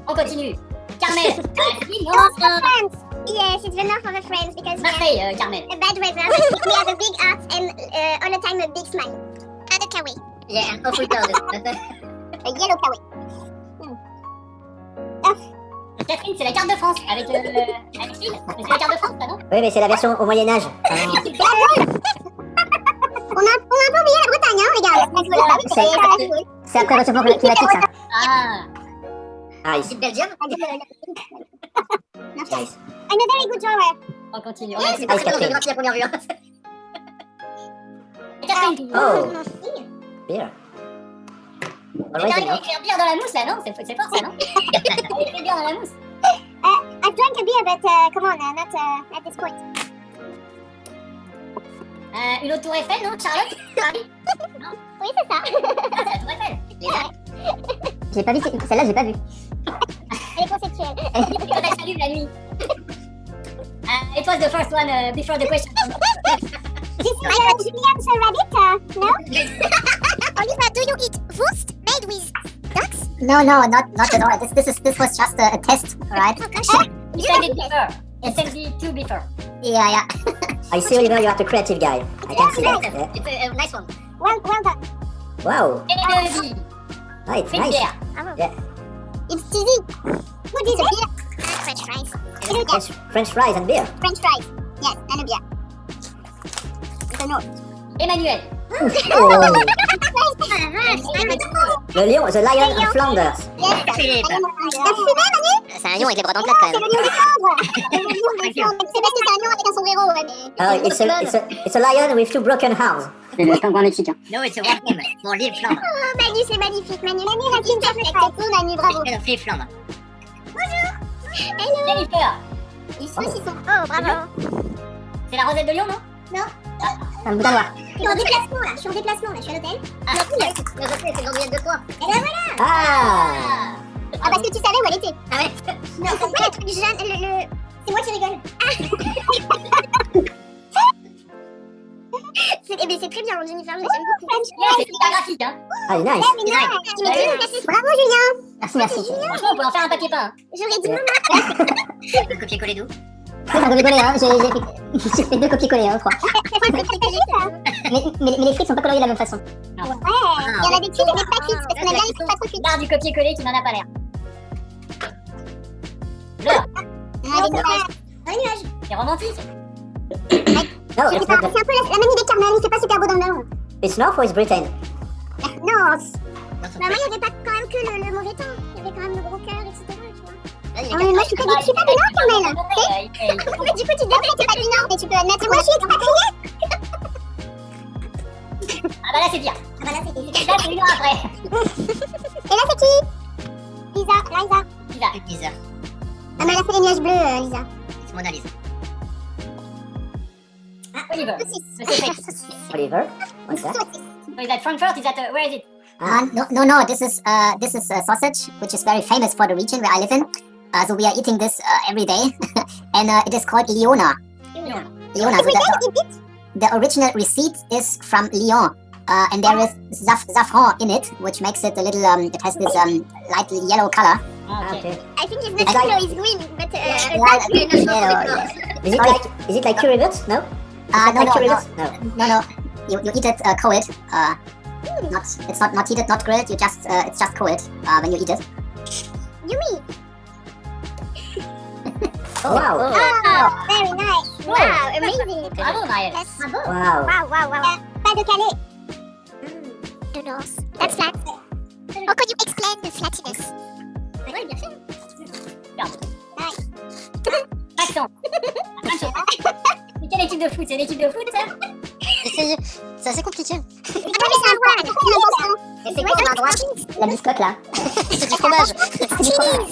On continue. Carmel. France. Yes, it's the north of the France because we have Marseille, Carmel. a bad weather. We have a big heart and all the time a big smile. And a kawaii. Yeah, awful cold. A yellow kawaii. Catherine, c'est la carte de France avec l'île. Mais c'est la carte de France, ça, non? Oui, mais c'est la version au Moyen-Âge. On a un peu oublié la Bretagne, hein, regarde. C'est après le réchauffement climatique, ça. Ah, Nice. Belgium. Nice. I'm a very good drawer. on continue. Ouais, c'est pas très Catherine. grave, la première vue. Catherine. Oh, beer. Elle Always arrive à enough. écrire bière dans la mousse, là, non? C'est fort, ça, non? Elle écrit bière dans la mousse. I've drank a beer, but come on, not at this point. Une autre tour Eiffel, non? Charlotte? Paris? Oui, c'est ça. Ah, c'est la tour Eiffel. J'ai pas vu, celle-là, j'ai pas vu. Elle est conceptuelle. Quand elle s'allume la nuit. It was the first one before the question. This is Julian's rabbit, no? Oliva, do you eat wurst made with ducks? No, not at all. This was just a test, right? You said it before. You said it too before. Yeah. I see, Oliver, you are the creative guy. I can see that. Yeah. It's a nice one. Well done. Wow. Kennedy. Right, Faites nice. bière. Bravo. Yeah. It's cheesy. What is it? French fries. French fries and beer. French fries. Yes, and a beer. It's a no. Emmanuel. Oh. Le lion, the lion of Flanders. Yes, t'as fumé, Manu? C'est un lion avec les bras dans le plat, quand C'est même. le lion du Flandre. C'est le lion du Flandre. C'est parce que c'est un lion avec un sombrero, ouais, mais... It's a lion with two broken arms. C'est le pingouin mexicain. No, it's a one him. Mon livre Flandre. Oh, Manu, c'est magnifique, Manu. Manu, la petite perfect. Manu, bravo. C'est le Flandre. Jennifer. Ils sont. Oh, bravo. C'est la Rosette de Lyon, non? C'est un bout à noir. Je suis en déplacement, là. Je suis à l'hôtel. Ah, C'est l'andouillette de quoi? Et ben voilà. Ah. Ah, parce que tu savais où elle était. Ah ouais? Non, c'est quoi le truc jaune, C'est moi qui rigole. Mais c'est très bien, mon uniforme, j'aime beaucoup. Yeah, c'est super graphique, hein? Ah, nice. Bravo, Julien. Merci. Franchement, on peut en faire un papier peint. Hein. J'aurais dit maman. Copier-coller d'où? C'est un copier-coller, hein. J'ai fait 2 copier-coller, hein, je crois. Mais les frites sont pas coloriées de la même façon. Ouais, il y en a des petites et des pas cuites, parce qu'on a bien les frites pas trop cuites. Garde du copier-coller qui n'en a pas l'air. Fleur, Un nuage. c'est romantique. No, C'est un it's peu not. la manie des Carmel, il fait pas super beau dans le nord. It's North or it's Britain? Non. Maman, il n'y avait pas quand même que le mauvais temps. Il y avait quand même le gros cœur, etc. Tu vois. Ah, mais moi, je suis pas du nord, Carmel. Du coup, tu te dis que t'es pas du nord, mais tu peux admettre. Moi, je suis expatriée. Ah bah là, c'est bien. Ah bah là, c'est Là, c'est une heure après. Et là, c'est qui? Lisa. Lisa. Ah, mais là, c'est les nuages bleus, Lisa. C'est Mona Lisa. Oliver. Monsieur Fritz. Oliver. What's that? So is that Frankfurt? Is that, where is it? No. This is sausage, which is very famous for the region where I live in. So we are eating this every day, and it is called Liona. Liona. So the original receipt is from Lyon, and there is saffron in it, which makes it a little. It has this light yellow color. Ah, ok. I think it's not yellow, it's green, but Yellow, yes. Is it like curry bits? No? No. No. You eat it cold. It's not heated, not grilled. It's just cold when you eat it. Yummy. Oh, wow. Oh, very nice. Wow, amazing. Bravo, Maëlle. Yes. Bravo. Wow. Wow. Pas de calais. De North. That's flat. How could you explain the flatness? Ouais, bien sûr. Nice. Accent. Mais quelle équipe de foot? C'est l'équipe de foot, ça? C'est assez compliqué. Ah, mais c'est un droit, là. Et c'est quoi un droit? La biscotte là. C'est du fromage. C'est du fromage.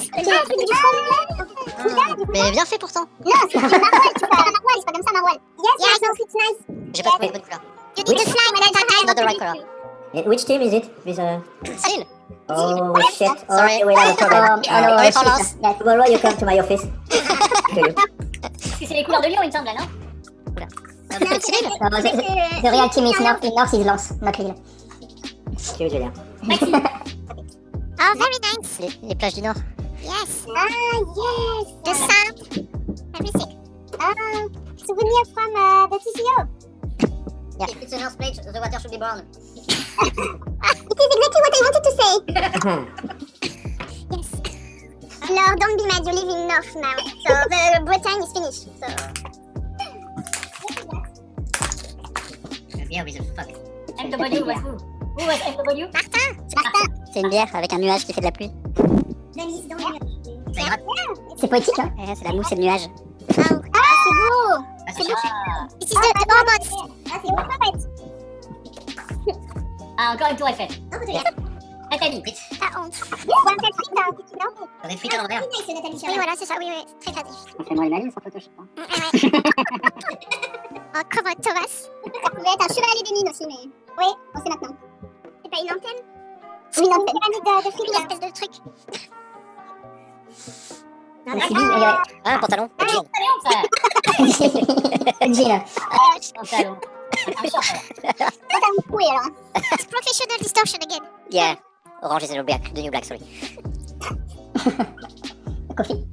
Mais bien fait pourtant. Non, c'est du maroilles, c'est pas un maroilles, c'est pas comme ça, Marwan. Yes, no, it's nice. J'ai pas trouvé de bonne couleur. You need the flag, Not the right color. And which team is it? With Still. Oh shit! Sorry. Oh, we have a problem. Sorry for loss. Tomorrow you come to my office. Parce que c'est les couleurs de Lyon, il me semble, là, non? Un peu de civil. The real team is North is Lens, not Lille. Excuse Julien. Maxime. Oh, very nice. Les plages du Nord. Yes. Yes. The sound. Everything. Souvenir from the TCO. Yeah. It's an earthquake, the water should be brown. It is exactly what I wanted to say. Yes. No, don't be mad. You live in North now, so the Bretagne is finished. So. Yeah, with the fuck. MW was who? Who was MW? Martin. C'est une bière avec un nuage qui fait de la pluie. Denise, don't be Ça ira. C'est poétique, hein? C'est la mousse et le nuage. Oh, c'est beau. C'est beau. This is the hormones. Ah, c'est beau, parfait. Ah, encore une tour Eiffel. Nathalie. Ah, honte. Ou un peu de frites, non? On est frites à l'envers. Oui, voilà, c'est ça, oui, très créatif. Fais-moi une analyse sans Photoshop. Oh, comment Thomas? Ça pouvait être un chevalier des mines aussi, mais... Oui, on sait maintenant. C'est pas une antenne? Oui, une antenne. Une pyramide de frites, une espèce de truc. Ah, un pantalon. Ah, Un jean. ça. Jean. Pantalon. Un short. Pantalon troué, alors. It's professional distortion again. Yeah. Orange is the new black, sorry. Coffee.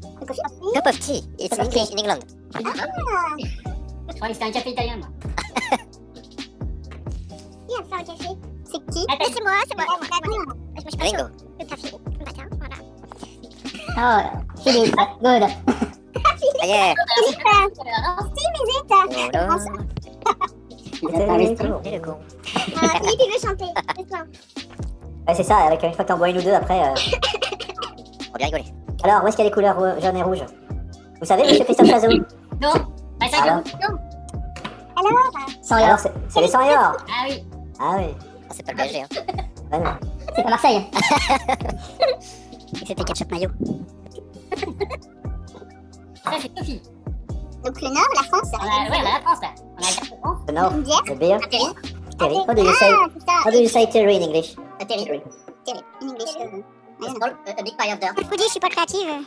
Cup of tea. It's in English in England. Ah, Je croyais que c'était un café italien, moi. qui a fait un café? C'est qui? Nathalie. C'est moi. Je me suis pas Ringo. chaud. Le café. Bah, tiens, voilà. Oh, Philippe, good. Ah yeah. Steve, is it? Oh C'est le con. Philippe, il veut chanter. Laisse-moi. Ouais, c'est ça, avec une fois que t'en bois une ou deux après. On va bien rigoler. Alors, où est-ce qu'il y a les couleurs jaune et rouge? Vous savez, monsieur Christophe Chazot? Non. Bah, ça Alors, Alors? 100 alors euros. c'est les 100 euros. Ah oui. Ah oui. Ah, c'est pas le PSG, hein. Ouais, non. C'est pas Marseille. C'était ketchup mayo. Ça, c'est Sophie. Donc le Nord, la France. Ouais, on a la France, là. On a la carte de France. The North, Une bière. the beer. Terry. Terry. How do you say? Ah, c'est ça. How do you say Terry in English? Terry. In English. It's called a big pie of dirt. Je vous dis, je suis pas créative.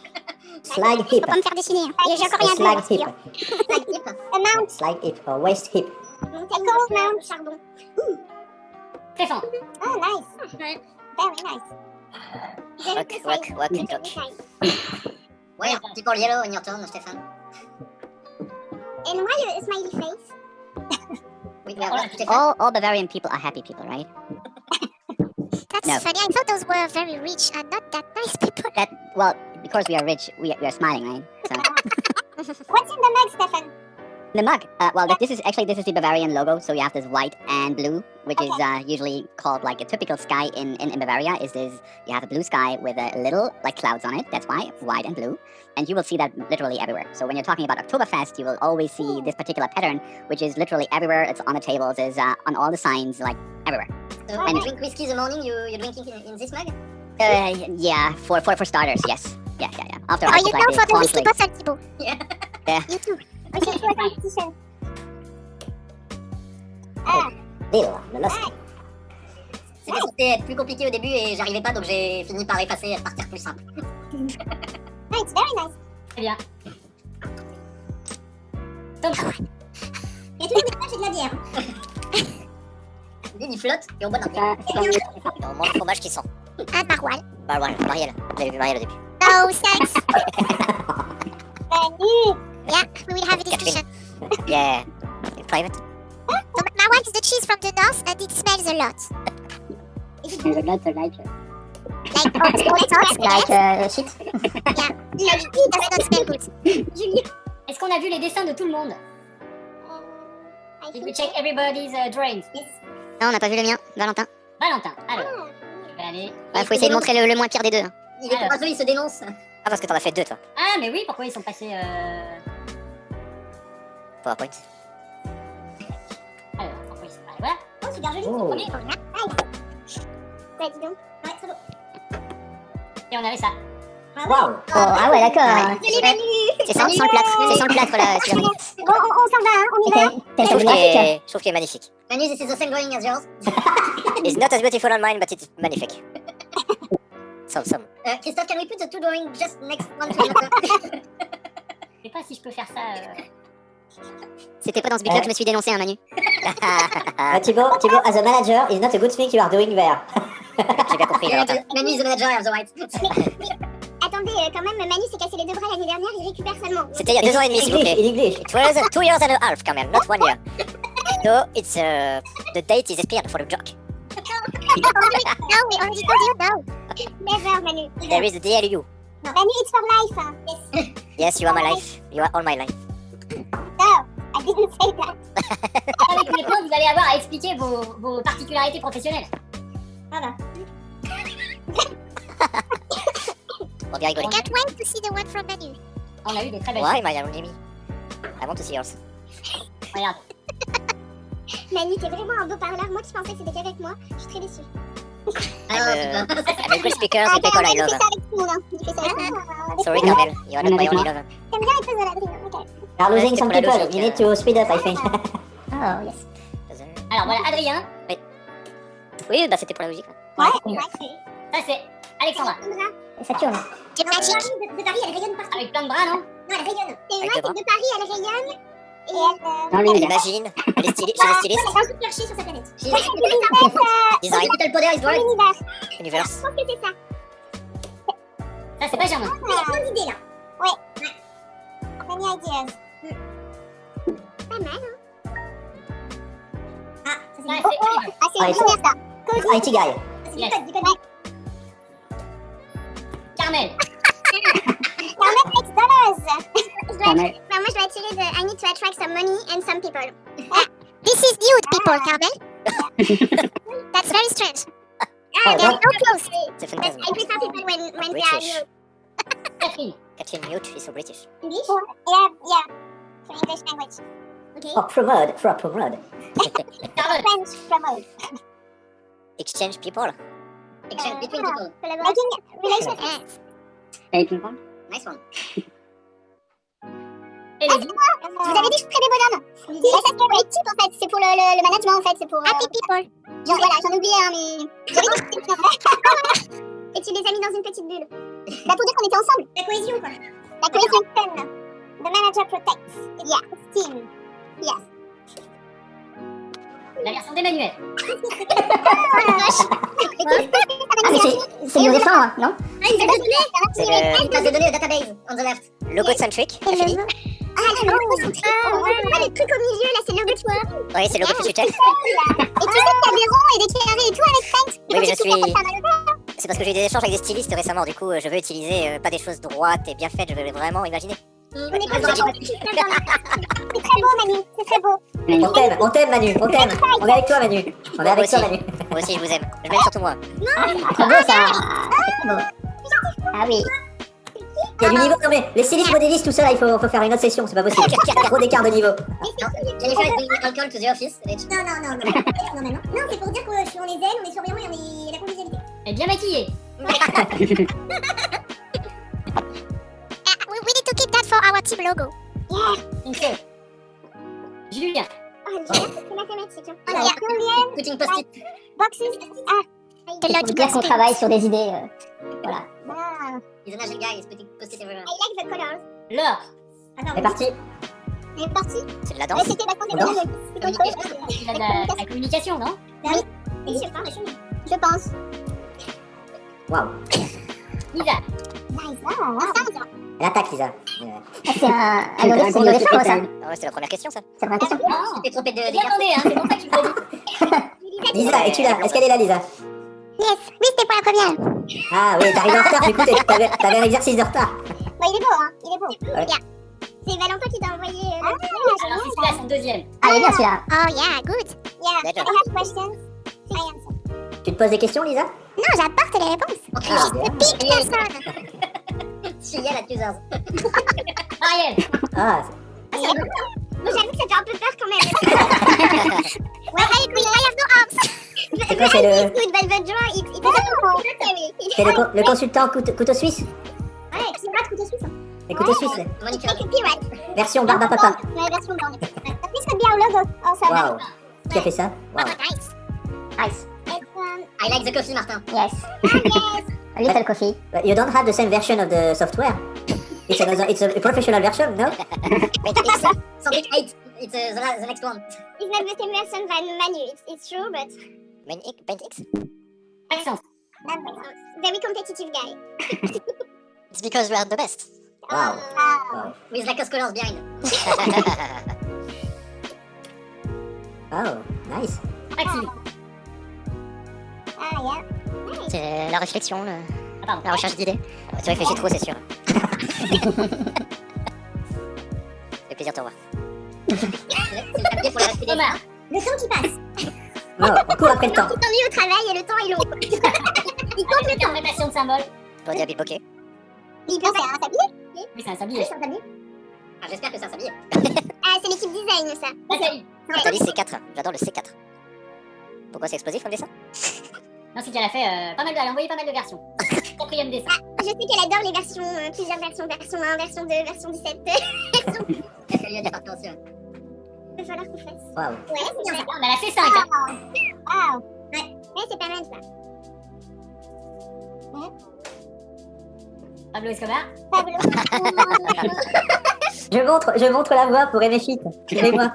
Slag hip. Faut pas me faire dessiner. Et j'ai encore rien Slag vu. hip. Slag hip. A mount. Slag hip or waist hip. Echo mount. Charbon. Stéphane. Oh, nice. Very nice. Walk, talk. Why are people yellow in your tone, Stefan? And why a smiley face? We have Stefan. All Bavarian people are happy people, right? That's No. funny. I thought those were very rich and not that nice people. Well, because we are rich, we are smiling, right? So What's in the mug, Stefan? the mug. This is the Bavarian logo. So you have this white and blue, which is usually called like a typical sky in Bavaria. You have a blue sky with a little like clouds on it. That's why white and blue, and you will see that literally everywhere. So when you're talking about Oktoberfest, you will always see this particular pattern, which is literally everywhere. It's on the tables, is on all the signs, like everywhere. So And- you drink whiskey in the morning. You're drinking in this mug? Yeah, for starters, yes. Yeah. After Oh, I you put, know like, for the the whiskey cornflakes. bottle, Thibaut. Yeah. You too. Okay, so a competition. Lille, le Lost. C'était censé être plus compliqué au début et j'arrivais pas, donc j'ai fini par effacer et partir plus simple. Oh, it's very nice. Très bien. Tom. Il y a tous les mélanges et de la bière. Il flotte et on boit d'un bière. On mange le fromage qui sent. Un maroilles. Bah ouais, Marielle. Vous avez vu Marielle au début. Oh, thanks. Yeah, we will have a discussion. Yeah. It's private. So Marwan is the cheese from the north and it smells a lot. There's a lot like shit. Yeah, like it does not smell good. Julie. Est-ce qu'on a vu les dessins de tout le monde? I Did think we check everybody's drawings? yes. Non, on n'a pas vu le mien, Valentin. Valentin. Alors, Ah, je vais aller. Faut essayer de montrer le moins pire des deux. Il est courageux, il se dénonce. Ah, parce que t'en as fait deux, toi. Ah, mais oui, pourquoi ils sont passés. PowerPoint. Alors, pourquoi ils sont. Ah, voilà. oh, c'est bien joli. Oh. Premier. Nice. Bah, dis donc. Ouais, très beau. Et on avait ça. Waouh. Oh, ah ouais, d'accord. Désolé, Manu. C'est sans le plâtre, c'est sans le plâtre la céramique. On s'en va, hein, on y va. T'es Je trouve photographique. qu'il est magnifique. Manu, this is the same drawing as yours. It's not as beautiful on mine, but it's magnifique. Some. Christophe, can we put the two drawings just next one to another? Je sais pas si je peux faire ça. C'était pas dans ce but-là que je me suis dénoncé, hein, Manu. Thibaut, as a manager, it's not a good thing you are doing there. J'ai bien compris. Valentin. Manu is the manager of the white. Attendez, quand même, Manu s'est cassé les deux bras l'année dernière, il récupère seulement. C'était il y a 2 ans et demi, s'il vous plaît. In English. It was 2 years and a half, quand même, not 1 year. So it's the date is expired for the joke. No, we already told you no. Never, Manu. There is a DLU. Manu, it's for life. Yes. Yes, you are my life. You are all my life. No, I didn't say that. Avec maintenant, vous allez avoir à expliquer vos particularités professionnelles. Voilà. On bien rigoler. I can't wait to see the one from Manu. On a eu des très belles Why, my young Jimmy? I want to see yours. choses. Regarde. Manu, t'es vraiment un beau parleur. Moi qui pensais que c'était qu'avec moi, je suis très déçue. I'm a good speaker, the people I Il fait love. ça avec tout le monde. Hein. Il fait ça avec tout le monde. Sorry, Carmel, you are not my only lover. T'aimes bien les choses de la dream, ok. You are losing C'est some pour la people. logique, You need to speed up, I think. Oh, yes. Alors voilà, Adrien, Oui, bah c'était pour la logique. Ouais, ça c'est Alexandra. Et Saturne. C'est magique. De Paris, elle rayonne partout. Avec plein de bras, non? Non, elle rayonne. C'est une Avec le meuf de Paris, elle rayonne. Et elle... Dans Elle l'univers. imagine, elle est styliste, chez les stylistes. Elle est super chier sur sa planète. She's Design, Little Powder is Dans right. l'univers. universe. Je pense que c'est ça. Ça c'est Benjamin. Il y a plein d'idées là. Ouais. Many ideas. Pas mal, hein. Ah, ça c'est Ouais, du c'est Oliver. Ah, c'est Ah, une ça. IT guy. C'est du Yes. code, du code. Carmel. Carmel makes dollars. Carmel. Moi, je dois attirer de... I need to attract some money and some people. This is nude people, Carmel. That's very strange. Oh, They are don't- so close. C'est fantasme. I prefer people when they are British. nude. Catherine. Catherine Mute is so British. English? Yeah. For English language. Okay. For promote. Charlotte. French promote. Exchange people. Exchange between people. Making relations. Nice one. Ah, c'est moi. Je vous avais dit que je ferais des bonhommes. Là, ça, c'est pour les types, en fait. C'est pour le management, en fait. C'est pour... Happy people. Genre, voilà, j'en oubliais un, mais... J'avais dit que c'était pour Et tu les as mis dans une petite bulle. Bah, pour dire qu'on était ensemble. La cohésion, quoi. La cohésion fun. The manager protects. Yeah. Team. Yes. La version d'Emmanuel. Ah, mais c'est mieux défendre, non? Ah, il nous a donné. C'est le Il passe des données au database, on the left. logo-centric. Ah, le le truc au milieu, là, c'est le logo de toi. Oui, c'est le logo future. Et tu sais qu'il y a des ronds et des carrés et tout avec Paint. Oui, mais je tu suis- fais pour faire mal au corps. C'est parce que j'ai eu des échanges avec des stylistes récemment, du coup, je veux utiliser pas des choses droites et bien faites, je veux vraiment imaginer. On est pas d'accord. C'est très beau, Manu. C'est très beau. On t'aime, Manu. On t'aime. On est avec toi, Manu. On est avec toi, Manu. Moi aussi, je vous aime. Je m'aime surtout moi. Très beau, ça. Très beau. Ah oui. Il y a du niveau. Non, mais les stylistes modélistes, tout ça, là, il faut faire une autre session. C'est pas possible. Il y a trop d'écart de niveau. Jennifer is bringing alcohol to the office. Non. Non, c'est pour dire qu'on les aime, on est surveillants et on est la convivialité. Elle est bien maquillée. We need to keep that for our team logo. Une chose. Julien. Oh, c'est mathématique. Oh, il y a Julian, Putting post-it. boxes. Ah, Ça veut dire qu'on travaille sur des idées. Voilà. Ah. He's an agile guy, he's putting post-it everywhere. I like the colors. Laure. C'est parti. Elle est partie. C'est de la Mais danse. c'était la Non. pandémie. C'est autre chose. Il a de la communication, non? Oui, je pense. Waouh. Lisa. Nice. Ah, Elle attaque, Lisa. C'est un mot défendre, ça. Ah ouais, c'était la première question, ça. C'est la question. Non, tu t'es trompé de bien demandé, hein, c'est pour ça que tu me dis. Lisa, es-tu là? Est-ce qu'elle est là, Lisa? Yes, oui, c'était pour la première. Ah oui, t'arrives en retard, du coup, t'avais un exercice de retard. Bon, il est beau, hein. Il est beau. Ouais. Yeah. C'est Valentin qui t'a envoyé. Alors c'est celui-là, son deuxième. Ah, il est bien celui-là. Oh, yeah, good. Yeah, D'accord. I have questions. I answer. Tu te poses des questions, Lisa? Non, j'apporte les réponses. Ah, Big person. She yell accusers. Marielle. ah, Moi, j'avoue que ça fait un peu peur quand même. I have no arms. c'est quoi, c'est le, Good velvet draw, it's c'est le consultant couteau suisse? Ah, pirate couteau suisse. Les couteaux suisses. It's like a pirate. Version barbe à papa. Ouais, version bande. This could be our logo. Oh, so Waouh. Qui a fait ça? Waouh. nice. Nice. It's, I like the coffee, Martin. Yes. yes. A little coffee. But you don't have the same version of the software. It's a professional version, no? It's Sandwich 8. It's the next one. It's not the same version than Manu. It's true, but Paint X? Maxence. very competitive guy. It's because we are the best. Wow. Oh. With Lacoste colors behind. Oh, nice. Maxime. Ah, yeah. C'est la réflexion, Ah, pardon. la recherche d'idées. Tu réfléchis trop, c'est sûr. C'est plaisir de te revoir. C'est le papier pour la respirer. Thomas. Le temps qui passe. Non, on court après le temps. Il t'ennuie au travail et le temps est long. Il compte le temps. Interprétation de symbole. Toi, dit Habile Bokeh. Il pense à un tablier. Oui, c'est un sablier. C'est un tablier. Ah, j'espère que c'est un sablier. Ah, c'est l'équipe design, ça. Nathalie. Nathalie, C4. J'adore le C4. Pourquoi c'est explosif comme dessin? Non, c'est qu'elle a fait pas mal de... Elle a envoyé pas mal de versions. 4e dessin. Je sais qu'elle adore les versions, plusieurs versions, version 1, version 2, version 17. Qu'est-ce qu'il y a d'appartention? Il va falloir qu'on fasse. Waouh. Ouais, c'est bien ça. On a fait 5. Hein. Wow. Ouais, c'est pas mal ça. Pablo Escobar. Pablo. Je montre la voix pour Emefit. Suivez-moi.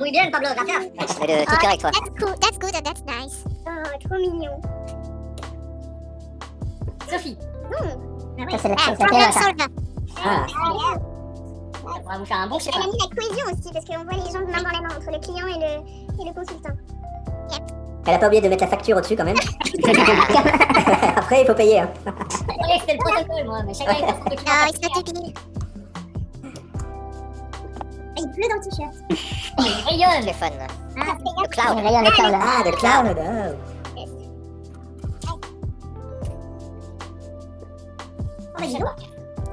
Oui, bien, Pablo, regarde. Mais le tout cœur avec toi. That's cool, that's good, that's nice. Oh, trop mignon. Sophie. Ça, c'est la Problem solver. Ah. Ça pourra vous faire un bon schéma. Elle a mis la cohésion aussi, parce qu'on voit les gens main dans la main entre le client et le consultant. Elle a pas oublié de mettre la facture au-dessus quand même. Après, il faut payer. Hein. Je croyais que c'était le protocole, moi, mais chacun est son document. Oh, it's not utile. Il pleut dans le t-shirt. Il rayonne. Téléphone. Ah, Le cloud. Rayonne le cloud. Ah, the cloud. Oh, dis donc.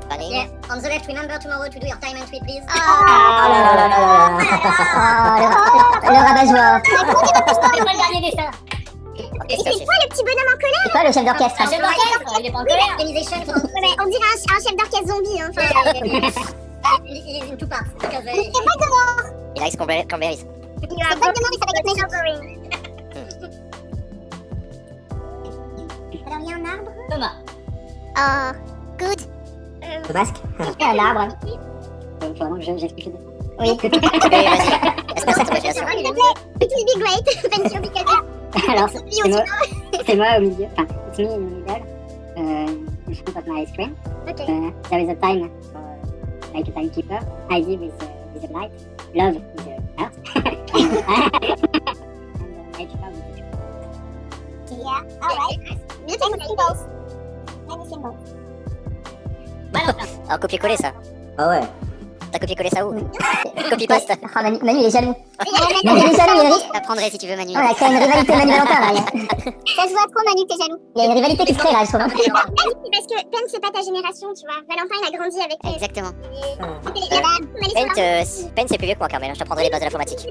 Funny. Yeah. On the left, remember tomorrow to do your time entry, please. Oh là là là là là. Le rabat-joie. C'est pas le dernier dessin. Ok, Et ça, c'est quoi le petit bonhomme en colère? C'est quoi le chef d'orchestre? Un chef d'orchestre, il est pas en colère. Organisation. Ouais, on dirait un chef d'orchestre zombie. Hein. Enfin, Il est in two parts. Because c'est Voldemort. he likes cranberries. C'est Voldemort, mais ça va être magique. Alors, il y a un arbre. Thomas. Oh, good. Le masque. Un arbre. Faut vraiment que j'explique le dessin. Oui. Oui, vas-y. Est-ce que ça te plaît? S'il te plaît, it will be great. Thank you, because Alors, c'est moi au milieu. Enfin, it's me in the middle. In front of my screen. okay. There is a time, like a timekeeper. ID with a light. Love with a heart. And nature with a tree. Yeah, alright. Beautiful symbols. Many symbols. Valentin. Alors, copier-coller ça. Ah ouais. T'as copié-collé ça où? Copy-paste. Ah, Manu, il est jaloux. Manu, Manu, il est jaloux. T'apprendrais si tu veux, Manu. On a créé une rivalité Manu-Valentin là. Ça se voit trop, Manu, t'es jaloux. Il y a une rivalité qui se crée là, je trouve. Parce que Pen, c'est pas ta génération, tu vois. Valentin, il a grandi avec. Exactement. Pen, Pen, c'est plus vieux que moi, Carmel. Je t'apprendrai les bases de l'informatique.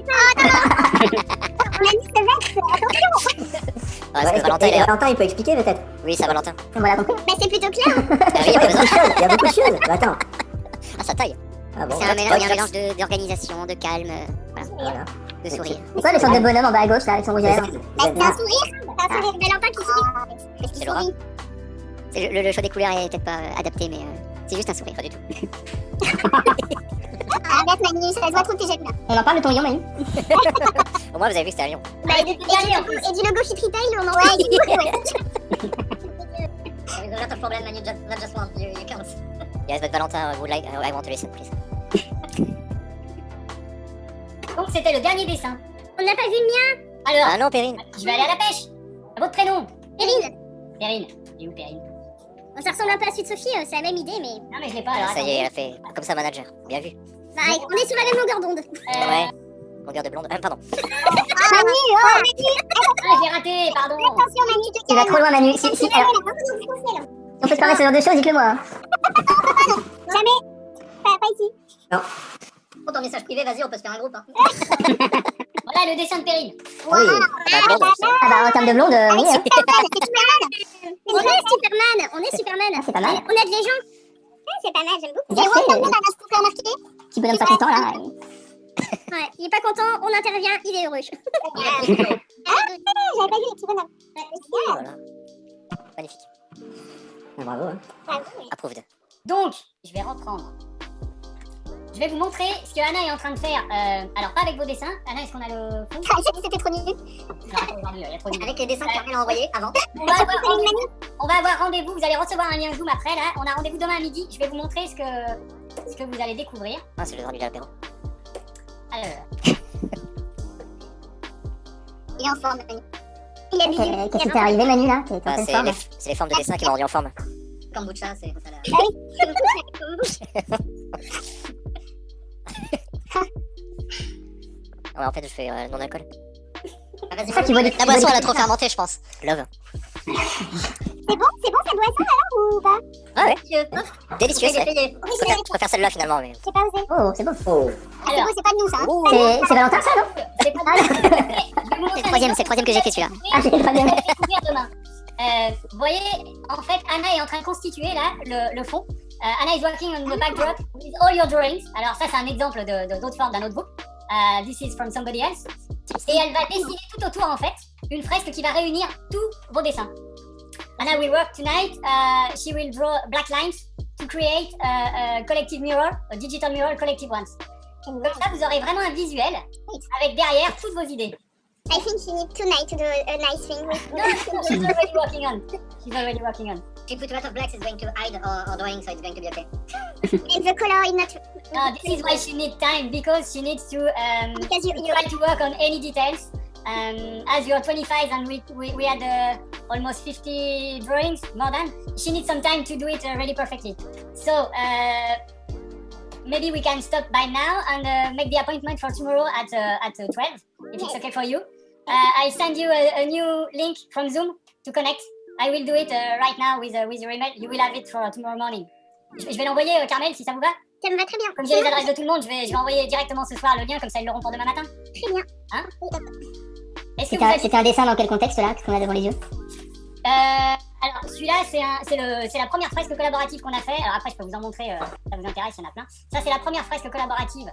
Manu, c'est vrai. Attention. Ah, parce que Valentin, il est là. Valentin, il peut expliquer peut-être. Oui, ça, Valentin. On l'a compris. Bah, c'est plutôt clair. Ah oui, Il y a beaucoup de choses. Attends. Ah, ça taille. Ah bon. C'est un mélange d'organisation, de calme, Voilà. de sourire. C'est quoi les sortes de bonhommes en bas à gauche là avec son rouge à lèvres? Bah, c'est un sourire. C'est un sourire. Valentin qui sourit. Parce qu'il C'est Laura. sourit. C'est le choix des couleurs est peut-être pas adapté, mais c'est juste un sourire, pas du tout. Arrête, Manu, ça se voit trop que t'es jaloux là. On en parle de ton lion, Manu? Au moins, vous avez vu que c'était à Lyon. Bah, et du logo Fit Retail, on en voit. Ouais. There's a lot of problems, Manu, not just one. You can't. Yes, but Valentin would like. I want to listen, please. Donc c'était le dernier dessin. On n'a pas vu le mien. Alors, Ah non, Perrine. je vais aller à la pêche. À votre prénom. Perrine. Perrine. Elle est où, Perrine? Ça ressemble un peu à celui de Sophie, c'est la même idée, mais. Non, mais je l'ai pas. Alors, Ça y est, elle a fait comme ça, manager. Bien vu. Bah, on est sur la même longueur d'onde. Ouais. Longueur de blonde. Pardon. Ah, Manu, oh, Manu. Ah, j'ai raté, pardon. Attention, Manu, tu te Tu vas trop loin, Manu. Si on peut se permettre ce genre de choses, dites-le moi. Jamais. Pas ici. Pour ton message privé, vas-y, on peut se faire un groupe. Hein. Voilà le dessin de Perrine. Oui. Bah, blonde, ça. Ah bah en termes de blonde, oui. hein. Superman. On est Superman. C'est pas mal. On a de les gens. C'est Anna, j'aime beaucoup. Bien C'est fait. One Anna, je peux faire remarquer. Petit bonhomme pas content là. Ouais, il est pas content, on intervient, il est heureux. J'avais pas vu les petits bonhommes. Voilà. Magnifique. Ah, bravo, hein. Approved. Donc, je vais reprendre. Je vais vous montrer ce que Anna est en train de faire. Alors, pas avec vos dessins. Anna, est-ce qu'on a le fond? Ah, c'était trop nul. Non, attends, aujourd'hui, il y a trop de- Avec les dessins qu'Armel a envoyés avant. On va avoir rendez-vous. Vous allez recevoir un lien Zoom après. Là, on a rendez-vous demain à midi. Je vais vous montrer ce que vous allez découvrir. Ah, c'est le droit du l'apéro. Alors, Il est en forme, Manu. Il a mis Qu'est-ce qui t'est arrivé, Manu, là? T'es en Ah, pleine c'est forme. les formes de dessin qui m'ont rendu en forme. Kombucha, c'est ça là. Ouais, en fait, je fais non-alcool. Ah, vas-y, Ça, tu vois les La boisson, elle a trop fermenté, je pense. Love. C'est bon sa boisson alors ou pas? Ah ouais, Monsieur. délicieux, c'est vrai. Payé. Je préfère celle-là finalement, mais. J'ai pas osé. Oh, c'est beau. Oh. Ah, c'est Alors. beau, c'est pas de nous ça. Hein. Ouh. C'est Valentin, ça, non? c'est pas je vais vous montrer C'est le troisième que j'ai fait celui-là. Ah, j'ai le troisième. Vous allez découvrir demain. Vous voyez, en fait, Anna est en train de constituer là le fond. Anna is working on the backdrop with all your drawings. Alors ça, c'est un exemple d'autres formes d'un autre groupe. This is from somebody else. Et elle va dessiner tout autour, en fait, une fresque qui va réunir tous vos dessins. Anna will work tonight. She will draw black lines to create a collective mirror, a digital mirror, collective ones. Comme ça, vous aurez vraiment un visuel avec derrière toutes vos idées. I think she needs tonight to do a nice thing with No, she's already working on. She's already working on. If you put a lot of blacks, it's going to hide our drawing, so it's going to be okay. And the color is not This is why she needs time, because she needs to because you try to work on any details. As you're 25 and we had almost 50 drawings, more than, she needs some time to do it really perfectly. So maybe we can stop by now and make the appointment for tomorrow at 12, if it's okay for you. I send you a new link from Zoom to connect. I will do it right now with your email. You will have it for tomorrow morning. Je vais l'envoyer, Carmel, si ça vous va. ça me va très bien. Comme j'ai les adresses de tout le monde, je vais envoyer directement ce soir le lien, comme ça ils l'auront pour demain matin. Très bien. Hein? Oui, d'accord. Est-ce que vous avez... C'était un dessin dans quel contexte, là, qu'on a devant les yeux? Alors, celui-là, c'est la première fresque collaborative qu'on a fait. Alors après, je peux vous en montrer, ça vous intéresse, il y en a plein. Ça, c'est la première fresque collaborative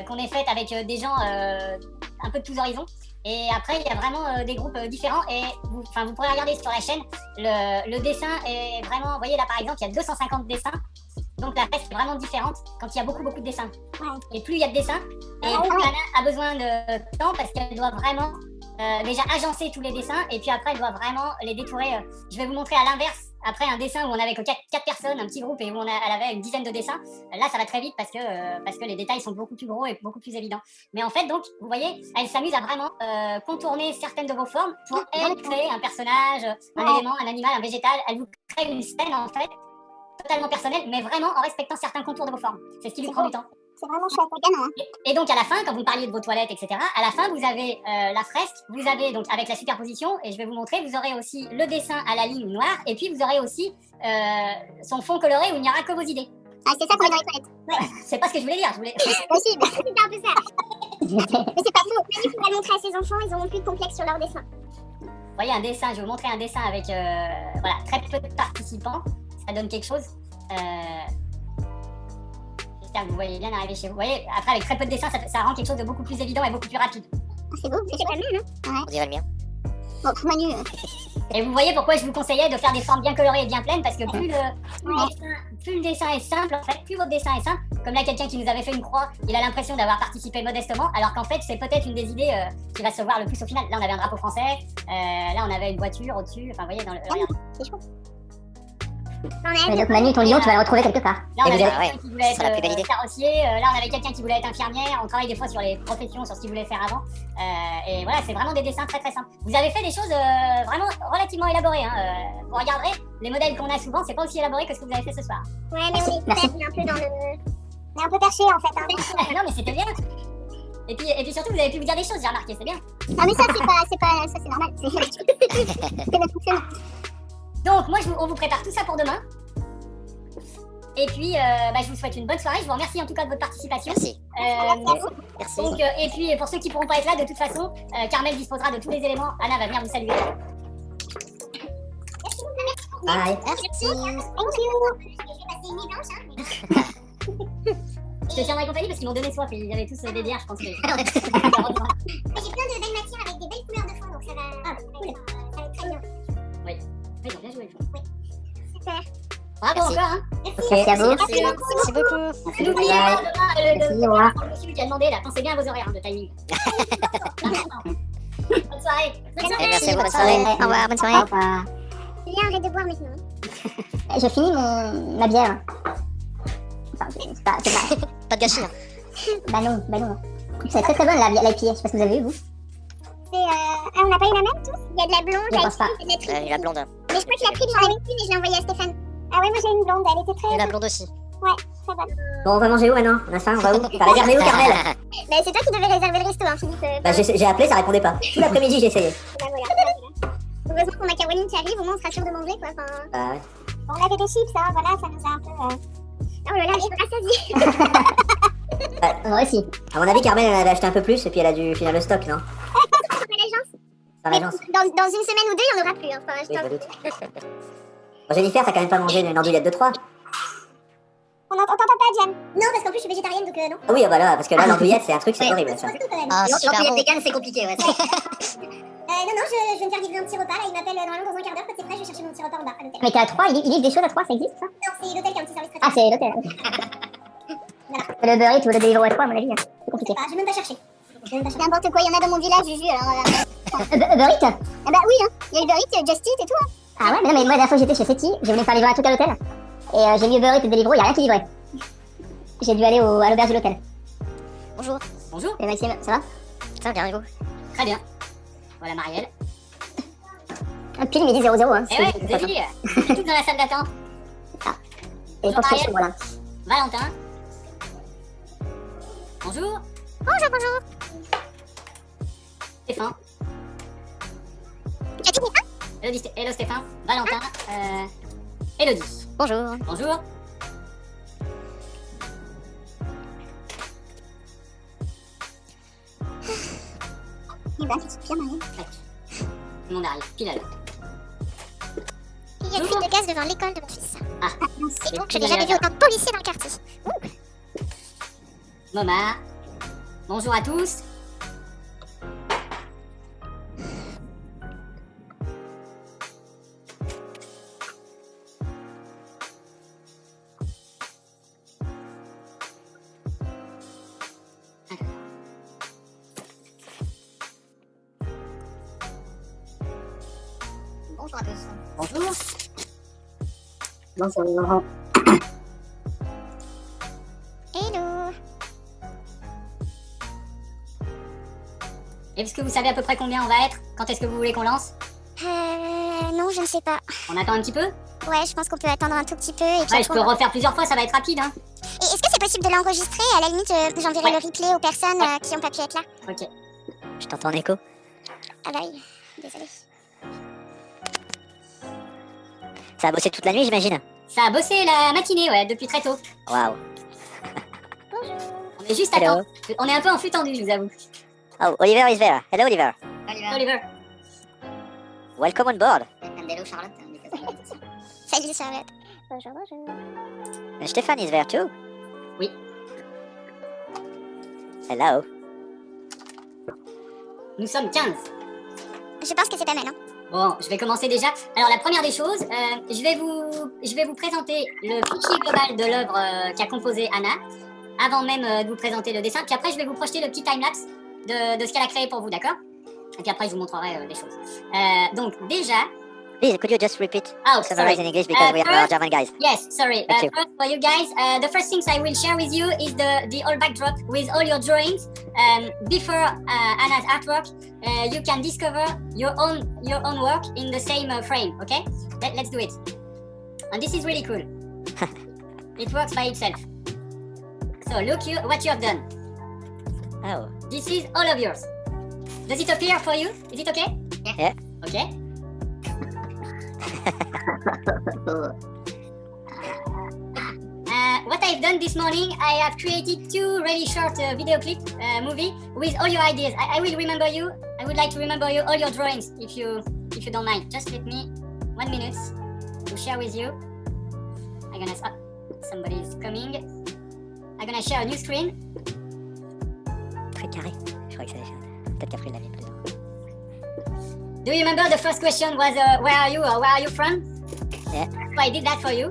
qu'on ait faite avec des gens un peu de tous horizons. Et après, il y a vraiment des groupes différents. Et vous pourrez regarder sur la chaîne, le dessin est vraiment... Vous voyez, là, par exemple, il y a 250 dessins. Donc la fresque est vraiment différente quand il y a beaucoup de dessins. Ouais. Et plus il y a de dessins, et plus Anna a besoin de temps parce qu'elle doit vraiment déjà agencer tous les dessins et puis après elle doit vraiment les détourer. Je vais vous montrer à l'inverse, après un dessin où on avait que 4 personnes, un petit groupe et où elle avait une dizaine de dessins. Là ça va très vite parce que les détails sont beaucoup plus gros et beaucoup plus évidents. Mais en fait donc, vous voyez, elle s'amuse à vraiment contourner certaines de vos formes pour elle créer un personnage, un élément, un animal, un végétal. Elle vous crée une scène en fait totalement personnel, mais vraiment en respectant certains contours de vos formes. C'est ce qui lui prend du temps. C'est vraiment chouette, canon. Hein. Et donc à la fin, quand vous me parliez de vos toilettes, etc., à la fin, vous avez la fresque, vous avez donc avec la superposition, et je vais vous montrer, vous aurez aussi le dessin à la ligne noire, et puis vous aurez aussi son fond coloré où il n'y aura que vos idées. Ah, c'est ça qu'on met dans les toilettes. Ouais. C'est pas ce que je voulais dire, je voulais... Possible, c'est un peu ça. Mais c'est pas faux. Manu pourra montrer à ses enfants, ils auront plus de complexe sur leur dessin. Vous voyez un dessin, je vais vous montrer un dessin avec voilà, très peu de participants, ça donne quelque chose. J'espère que vous voyez bien arriver chez vous. Vous voyez, après avec très peu de dessins, ça rend quelque chose de beaucoup plus évident et beaucoup plus rapide. Ah, c'est beau, c'est pas mal, hein. On dirait le mien. Bon, pour Manu. Et vous voyez pourquoi je vous conseillais de faire des formes bien colorées et bien pleines, parce que plus le dessin est simple, en fait, plus votre dessin est simple. Comme là, quelqu'un qui nous avait fait une croix, il a l'impression d'avoir participé modestement, alors qu'en fait, c'est peut-être une des idées qui va se voir le plus au final. Là, on avait un drapeau français, là, on avait une voiture au-dessus, enfin, vous voyez, dans le... C'est chouette. Mais donc Manu, ton lion, tu vas le retrouver quelque part. Là, on Et avait vous avez- quelqu'un qui voulait ce sera la plus belle idée. être carrossier, là, on avait quelqu'un qui voulait être infirmière, on travaille des fois sur les professions, sur ce qu'ils voulaient faire avant. Et voilà, c'est vraiment des dessins très très simples. Vous avez fait des choses vraiment relativement élaborées. Hein. Vous regarderez, les modèles qu'on a souvent, c'est pas aussi élaboré que ce que vous avez fait ce soir. Ouais, mais on est Merci. peut-être un peu dans le... On est un peu perché, en fait. Hein. Non, mais c'était bien. Et puis surtout, vous avez pu vous dire des choses, j'ai remarqué, c'est bien. Non, mais ça, ça, c'est normal. C'est notre fonctionnement. Donc, moi, on vous prépare tout ça pour demain. Et puis, je vous souhaite une bonne soirée. Je vous remercie en tout cas de votre participation. Merci. Merci. Donc, et puis, pour ceux qui ne pourront pas être là, de toute façon, Carmel disposera de tous les éléments. Anna va venir vous saluer. Bye. Merci. Thank you. c'est une nuit blanche, hein. Je te tiendrai compagnie parce qu'ils m'ont donné soif et ils avaient tous des bières, je pense que. J'ai plein de belles matières avec des belles couleurs de fond, donc ça va. Ah, cool. Ça va être très bien. Oui, ils ont bien joué le fond. Super. Bravo Merci. encore, hein. Merci à vous. Merci beaucoup. Merci beaucoup. N'oubliez pas Merci, au revoir. le monsieur qui a demandé là, pensez bien à vos horaires hein, de timing. Bonne soirée. Et merci, bonne soirée. Au revoir, bonne soirée. Au revoir. Julien, arrête de boire maintenant. J'ai fini ma bière. Enfin, c'est pas... Pas de gâchis. Hein. Bah non. C'est très bonne la IPA, je sais pas si vous avez vu vous. On n'a pas eu la même tous? Il y a de la blonde, Je pense pas. il y a de la triple. La blonde. Mais je crois qu'il a pris j'en avais une et je l'ai envoyée à Stéphane. Ah ouais, moi j'ai une blonde, elle était très. Et la blonde aussi. Ouais, très bonne. Bon, on va manger où maintenant? On a faim, on va où? T'as réservé où, Carmel? Bah c'est toi qui devais réserver le resto, hein, Philippe. Bah, j'ai appelé, ça répondait pas. Tout l'après-midi, j'ai essayé. Bah voilà. Heureusement qu'on a Caroline qui arrive, au moins on sera sûr de manger quoi. Enfin, Bah, ouais. on avait des chips, hein, voilà, ça nous a un peu. Oh là là, je suis rassasiée. Moi aussi. À mon avis, Carmel, elle avait acheté un peu plus et puis elle a dû finir le stock, non? Dans l'agence. Dans une semaine ou deux, il n'y en aura plus. Hein. Enfin, Oui, je doute. Bon, Jennifer, t'as quand même pas mangé une andouillette de 3? on t'entend pas, Jen. Non, parce qu'en plus je suis végétarienne donc non. Ah oui, ah bah là, parce que là, l'andouillette, c'est un truc, c'est horrible, ça. Ah, super bon. vegan, c'est compliqué, ouais. Non, je vais me faire livrer un petit repas. Là, il m'appelle normalement dans un quart d'heure. Quand c'est prêt, je vais chercher mon petit repas en bas à l'hôtel. Mais t'es à 3, il livre des choses à 3, ça existe ça? Non, c'est l'hôtel qui a un petit service très Ah, c'est l'hôtel. Le Uber Eats ou le Deliveroo à 3, à mon avis, c'est compliqué. Je vais même pas chercher. N'importe quoi, il y en a dans mon village, Juju. Alors, Uber Eats? ah bah oui, hein. Il y a Uber Eats, Just Eat et tout. Hein. Ah ouais, mais non, mais moi, la dernière fois que j'étais chez Seti, je voulais faire livrer un truc à l'hôtel. Et j'ai mis Uber Eats et Deliveroo, il y a rien qui livrait. J'ai dû aller à l'auberge de l'hôtel. Bonjour. Bonjour. Et Maxime, ça va? Ça va bien, et vous? Très bien. Voilà Marielle. Pile midi 00, hein. Eh ouais, vous avez dit, c'est tout dans la salle d'attente. Et pour ce voilà. Valentin. Bonjour. Bonjour. Stéphane. Tu as dit ça? Hello Stéphane. Valentin. Elodie. Bonjour. Bonjour. Eh ben, c'est bien marié. Tac. Tout le monde arrive, pile à l'heure. Il y a plus de gaz devant l'école de mon fils. Ah. Et donc, je n'ai jamais vu autant de policiers dans le quartier. Moma. Bonjour à tous. Bonjour à tous. Bonjour. Bonjour. Hello. Est-ce que vous savez à peu près combien on va être? Quand est-ce que vous voulez qu'on lance? Non, je ne sais pas. On attend un petit peu? Ouais, je pense qu'on peut attendre un tout petit peu. Et puis Ouais, je peux refaire plusieurs fois, ça va être rapide, hein. Et est-ce que c'est possible de l'enregistrer? À la limite, j'enverrai Ouais. le replay aux personnes qui n'ont pas pu être là. Ok. Je t'entends en écho. Ah bah oui, désolé. Ça a bossé toute la nuit, j'imagine. Ça a bossé la matinée, ouais, depuis très tôt. Waouh. On est juste à Hello. temps. On est un peu en flux tendu, je vous avoue. Oh, Oliver is there. Hello, Oliver. Oliver. Welcome on board. Hello, Charlotte. Salut Charlotte. Bonjour. And Stéphane is there too. Oui. Hello. Nous sommes 15. Je pense que c'est pas mal, hein. Bon, je vais commencer déjà. Alors, la première des choses, je vais vous présenter le fichier global de l'œuvre qu'a composé Anna, avant même de vous présenter le dessin. Puis après, je vais vous projeter le petit timelapse de ce qu'elle a créé pour vous, d'accord? Et puis après, je vous montrerai les choses. Donc, déjà... Please, could you just repeat? Oh, Summarize sorry. in English because we are German guys. Yes, sorry. Thank you. First, for you guys, the first things I will share with you is the whole backdrop with all your drawings. Before Anna's artwork, you can discover your own work in the same frame. Okay, let's do it. And this is really cool. It works by itself. So look what you have done. Oh. This is all of yours. Does it appear for you? Is it okay? Yeah. Okay. What I've done this morning, I have created 2 really short video clip movie with all your ideas. I will remember you. I would like to remember you all your drawings if you don't mind. Just let me 1 minute to share with you. I'm gonna stop. Somebody's coming. I'm gonna share a new screen. Très carré. Je crois que c'est peut-être qu'après il l'avait plus. Do you remember the first question was where are you or where are you from? Yeah. So I did that for you.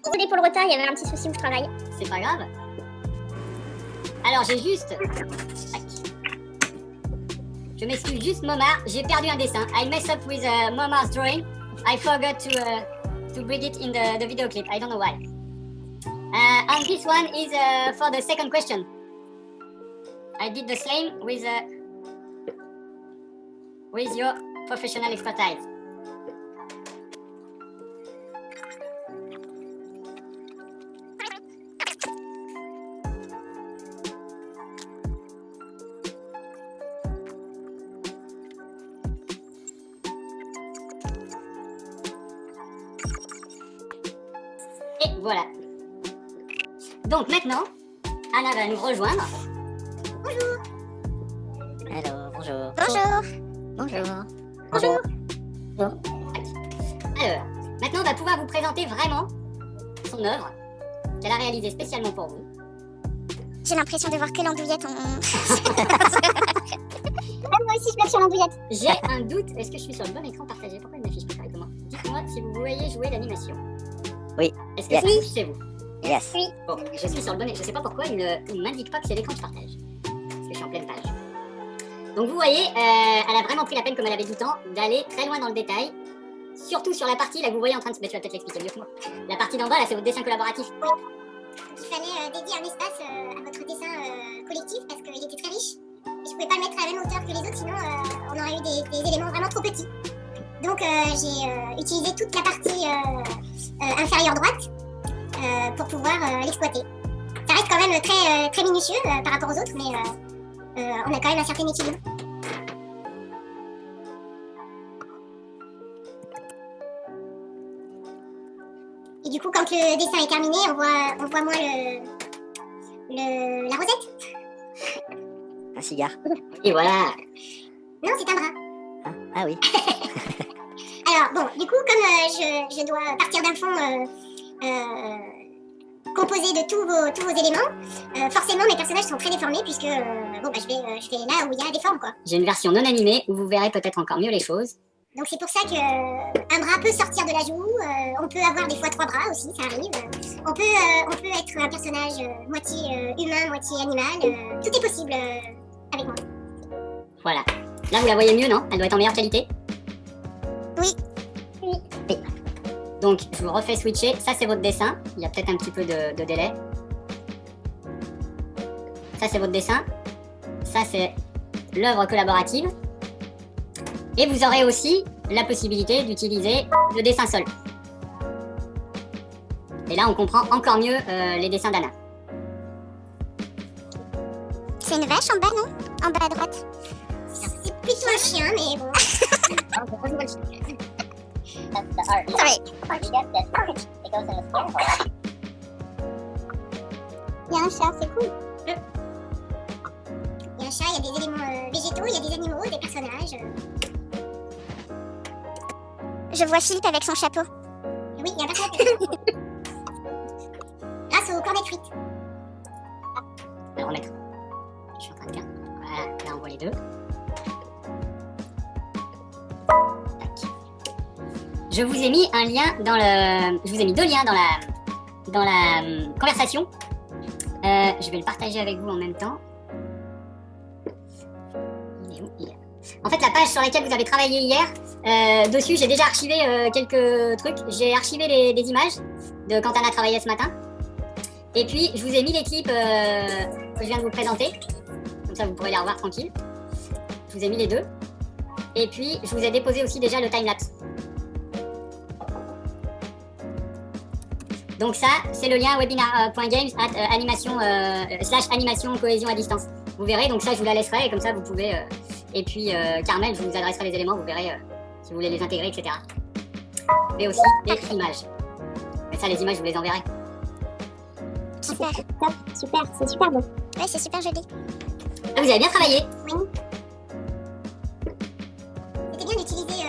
Désolée pour le retard, il y avait un petit souci où je travaille. C'est pas grave. Alors j'ai juste... Tac. Je m'excuse juste Momar, j'ai perdu un dessin. I messed up with Momar's drawing. I forgot to bring it in the video clip. I don't know why. And this one is for the second question. I did the same with your professional expertise. Et voilà. Donc maintenant, Anna va nous rejoindre. Hello, bonjour. Bonjour. Bonjour. Bonjour. Alors, maintenant on va pouvoir vous présenter vraiment son œuvre qu'elle a réalisée spécialement pour vous. J'ai l'impression de voir que l'andouillette en... Moi aussi, je blague sur l'andouillette. J'ai un doute, est-ce que je suis sur le bon écran partagé? Pourquoi il n'affiche pas correctement? Dites-moi si vous voyez jouer l'animation. Oui. Est-ce que Yes. c'est vous? Yes. Oui. Bon, je suis sur le bon écran. Je sais pas pourquoi il ne m'indique pas que c'est l'écran que je partage. Parce que je suis en pleine page. Donc vous voyez, elle a vraiment pris la peine, comme elle avait du temps, d'aller très loin dans le détail. Surtout sur la partie, là, que vous voyez en train de... Mais tu vas peut-être l'expliquer mieux que moi. La partie d'en bas, là, c'est votre dessin collaboratif. Il fallait dédier un espace à votre dessin collectif parce qu'il était très riche. Et je pouvais pas le mettre à la même hauteur que les autres, sinon on aurait eu des éléments vraiment trop petits. Donc j'ai utilisé toute la partie inférieure droite pour pouvoir l'exploiter. Ça reste quand même très minutieux par rapport aux autres, mais on a quand même un certain équilibre. Et du coup, quand le dessin est terminé, on voit moins la rosette. Un cigare. Et voilà. Non, c'est un bras. Ah oui. Alors, bon, du coup, comme je dois partir d'un fond composé de tous vos éléments, forcément, mes personnages sont très déformés puisque je vais là où il y a des formes, quoi. J'ai une version non animée où vous verrez peut-être encore mieux les choses. Donc c'est pour ça qu'un bras peut sortir de la joue, on peut avoir des fois 3 bras aussi, ça arrive. On peut être un personnage moitié humain, moitié animal, tout est possible avec moi. Voilà. Là, vous la voyez mieux, non? Elle doit être en meilleure qualité. Oui. Donc, je vous refais switcher. Ça, c'est votre dessin. Il y a peut-être un petit peu de délai. Ça, c'est votre dessin. Ça, c'est l'œuvre collaborative. Et vous aurez aussi la possibilité d'utiliser le dessin seul. Et là, on comprend encore mieux les dessins d'Anna. C'est une vache en bas, non? En bas à droite. C'est plutôt un chien, mais bon. Sorry. Il y a un chat, c'est cool. Il y a un chat, il y a des éléments végétaux, il y a des animaux, des personnages. Je vois Philippe avec son chapeau. Oui, il y a un personnage. Grâce au cornet de frites. Je vais le remettre. Je suis en train de faire. Voilà, là on voit les deux. Tac. Je vous ai mis un lien dans le. Je vous ai mis 2 liens dans la conversation. Je vais le partager avec vous en même temps. Il est où? Il est là. En fait, la page sur laquelle vous avez travaillé hier, dessus, j'ai déjà archivé quelques trucs. J'ai archivé des images de quand Anna travaillait ce matin. Et puis, je vous ai mis les clips que je viens de vous présenter. Comme ça, vous pourrez les revoir tranquille. Je vous ai mis les deux. Et puis, je vous ai déposé aussi déjà le timelapse. Donc ça, c'est le lien webinar.games /animation cohésion à distance. Vous verrez, donc ça, je vous la laisserai et comme ça, vous pouvez... Et puis Carmel, je vous adresserai les éléments, vous verrez si vous voulez les intégrer, etc. Mais aussi les images. Mais ça, les images, je vous les enverrai. Super, top, super, c'est super beau. Ouais, c'est super joli. Ah, vous avez bien travaillé. Oui. C'était bien d'utiliser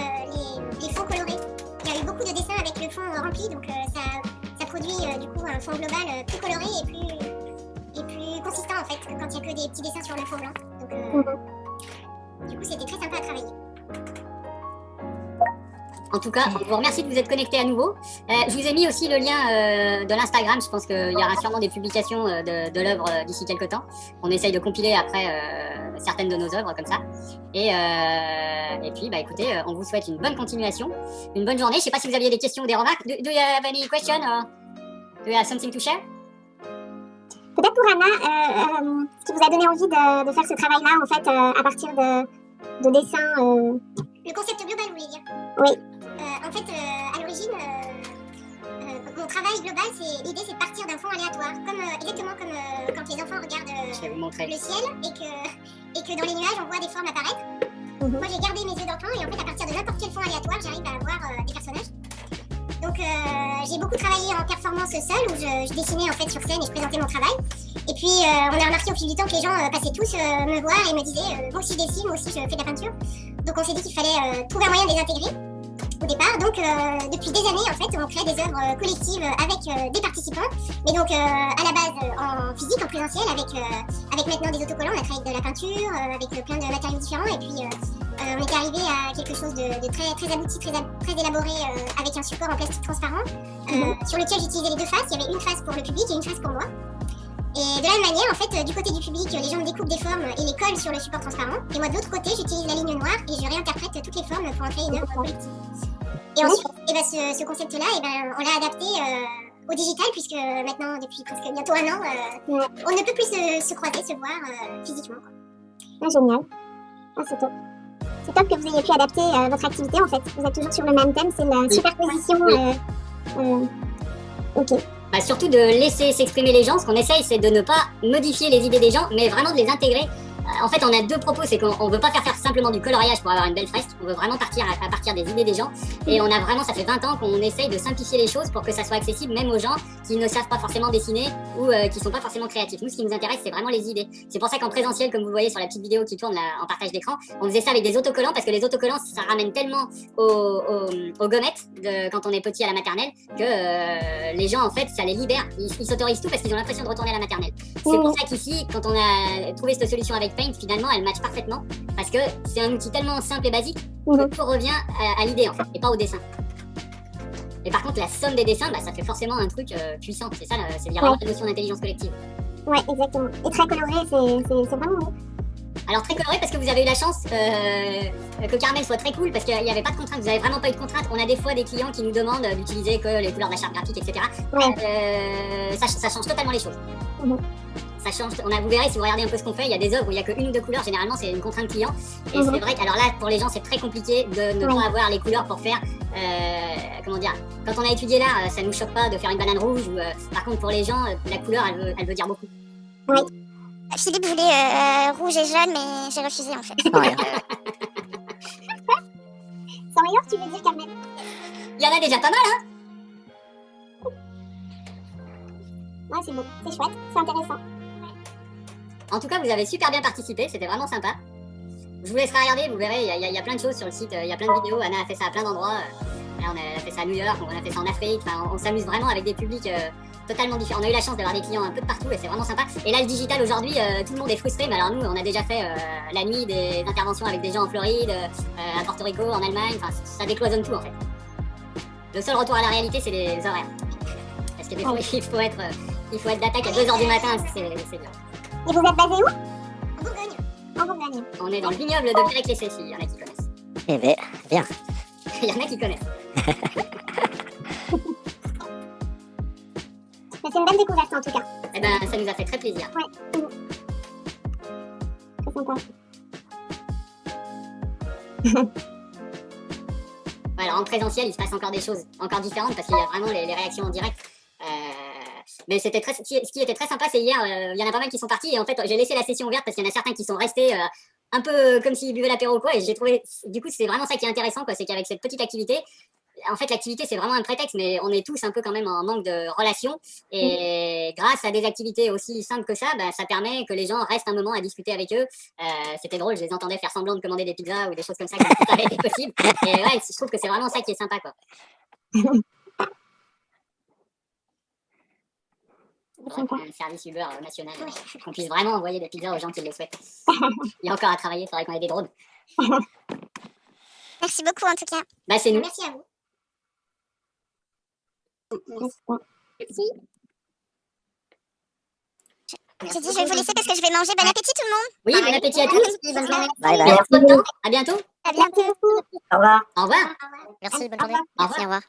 les fonds colorés. Il y a eu beaucoup de dessins avec le fond rempli, donc ça produit du coup un fond global plus coloré et plus consistant en fait que quand il n'y a que des petits dessins sur le fond blanc. Donc du coup c'était très sympa à travailler. En tout cas, on vous remercie de vous être connectés à nouveau. Je vous ai mis aussi le lien de l'Instagram. Je pense qu'il y aura sûrement des publications de l'œuvre d'ici quelques temps. On essaye de compiler après certaines de nos œuvres comme ça. Et puis, bah, écoutez, on vous souhaite une bonne continuation, une bonne journée. Je ne sais pas si vous aviez des questions ou des remarques. Do you have any question or do you have something to share? Peut-être pour Anna, ce qui vous a donné envie de faire ce travail-là en fait à partir de dessins. Le concept global, vous voulez dire? Oui. En fait, à l'origine, mon travail global, l'idée c'est de partir d'un fond aléatoire, exactement comme quand les enfants regardent le ciel et que dans les nuages on voit des formes apparaître. Moi j'ai gardé mes yeux d'enfant et en fait à partir de n'importe quel fond aléatoire, j'arrive à avoir des personnages. Donc j'ai beaucoup travaillé en performance seule où je dessinais en fait sur scène et je présentais mon travail. Et puis on a remarqué au fil du temps que les gens passaient tous me voir et me disaient moi aussi je dessine, moi aussi je fais de la peinture. Donc on s'est dit qu'il fallait trouver un moyen de les intégrer au départ. Donc depuis des années en fait on crée des œuvres collectives avec des participants. Mais donc à la base en physique, en présentiel, avec maintenant des autocollants, on a travaillé avec de la peinture, avec plein de matériaux différents. Et puis on est arrivé à quelque chose de très, très abouti, très élaboré avec un support en plastique transparent sur lequel j'utilisais les deux faces. Il y avait une face pour le public et une face pour moi. Et de la même manière, en fait, du côté du public, les gens me découpent des formes et les collent sur le support transparent. Et moi, de l'autre côté, j'utilise la ligne noire et je réinterprète toutes les formes pour en créer une œuvre collective. Et ensuite, ce concept-là, on l'a adapté au digital, puisque maintenant, depuis presque bientôt un an, on ne peut plus se croiser, se voir physiquement. Ah, génial. Ah, c'est top. C'est top que vous ayez pu adapter votre activité, en fait. Vous êtes toujours sur le même thème, c'est la superposition. Ok. Bah, surtout de laisser s'exprimer les gens. Ce qu'on essaye, c'est de ne pas modifier les idées des gens, mais vraiment de les intégrer. En fait, on a deux propos, c'est qu'on ne veut pas faire simplement du coloriage pour avoir une belle fresque, on veut vraiment partir à partir des idées des gens. Et on a vraiment, ça fait 20 ans qu'on essaye de simplifier les choses pour que ça soit accessible même aux gens qui ne savent pas forcément dessiner ou qui ne sont pas forcément créatifs. Nous, ce qui nous intéresse, c'est vraiment les idées. C'est pour ça qu'en présentiel, comme vous voyez sur la petite vidéo qui tourne là, en partage d'écran, on faisait ça avec des autocollants, parce que les autocollants, ça ramène tellement aux gommettes quand on est petit à la maternelle que les gens, en fait, ça les libère. Ils s'autorisent tout parce qu'ils ont l'impression de retourner à la maternelle. C'est pour ça qu'ici, quand on a trouvé cette solution avec Paint, finalement, elle match parfaitement parce que c'est un outil tellement simple et basique que tout revient à l'idée en fait et pas au dessin. Et par contre, la somme des dessins, bah, ça fait forcément un truc puissant. C'est ça, c'est vraiment la notion d'intelligence collective. Ouais, exactement. Et très coloré, c'est vraiment beau. Alors très coloré parce que vous avez eu la chance que Carmel soit très cool parce qu'il n'y avait pas de contraintes, vous n'avez vraiment pas eu de contraintes. On a des fois des clients qui nous demandent d'utiliser que les couleurs de la charte graphique, etc. Ouais. Ça change totalement les choses. Ça change, vous verrez si vous regardez un peu ce qu'on fait, il y a des œuvres où il n'y a qu'une ou deux couleurs, généralement c'est une contrainte client. Et c'est vrai que alors là pour les gens c'est très compliqué de ne pas avoir les couleurs pour faire, comment dire, quand on a étudié l'art ça nous choque pas de faire une banane rouge ou par contre pour les gens la couleur elle veut dire beaucoup. Oui. Philippe voulait rouge et jaune mais j'ai refusé en fait. Sans meilleur tu veux dire Carmen? Il y en a déjà pas mal hein. Ouais c'est beau, c'est chouette, c'est intéressant. En tout cas, vous avez super bien participé, c'était vraiment sympa. Je vous laisserai regarder, vous verrez, il y a plein de choses sur le site, il y a plein de vidéos. Anna a fait ça à plein d'endroits. On a fait ça à New York, on a fait ça en Afrique. Enfin, on s'amuse vraiment avec des publics totalement différents. On a eu la chance d'avoir des clients un peu de partout et c'est vraiment sympa. Et là, le digital aujourd'hui, tout le monde est frustré. Mais alors nous, on a déjà fait la nuit des interventions avec des gens en Floride, à Porto Rico, en Allemagne. Enfin, ça décloisonne tout en fait. Le seul retour à la réalité, c'est les horaires. Parce que des fois, il faut être d'attaque à 2h du matin, c'est dur. Et vous êtes basé où? En Bourgogne. En Bourgogne. On est dans le vignoble de Pérec-les-Cé, il y en a qui connaissent. Eh bien, bien. Il y en a qui connaissent. C'est une belle découverte en tout cas. Eh ben, ça nous a fait très plaisir. Ouais. Très sympa. Alors en présentiel, il se passe encore des choses encore différentes parce qu'il y a vraiment les réactions en direct. Mais c'était ce qui était très sympa, c'est hier, il y en a pas mal qui sont partis et en fait j'ai laissé la session ouverte parce qu'il y en a certains qui sont restés un peu comme s'ils buvaient l'apéro, quoi. Et j'ai trouvé, du coup, c'est vraiment ça qui est intéressant, quoi. C'est qu'avec cette petite activité, en fait, l'activité, c'est vraiment un prétexte, mais on est tous un peu quand même en manque de relations. Et grâce à des activités aussi simples que ça, bah, ça permet que les gens restent un moment à discuter avec eux. C'était drôle, je les entendais faire semblant de commander des pizzas ou des choses comme ça qui n'avaient été possible. Et ouais, je trouve que c'est vraiment ça qui est sympa, quoi. Un service Uber national, qu'on puisse vraiment envoyer des pizzas aux gens qui le souhaitent. Il y a encore à travailler, il faudrait qu'on ait des drones. Merci beaucoup en tout cas. Bah, c'est nous. Merci à vous. Merci. J'ai dit je vais vous laisser parce que je vais manger. Bon appétit tout le monde. Oui, bon appétit à tous. Bonne journée. Bye bye. Merci pour votre temps. À bientôt. À bientôt. Au revoir. Au revoir. Merci, bonne journée. Au revoir. Merci, au revoir.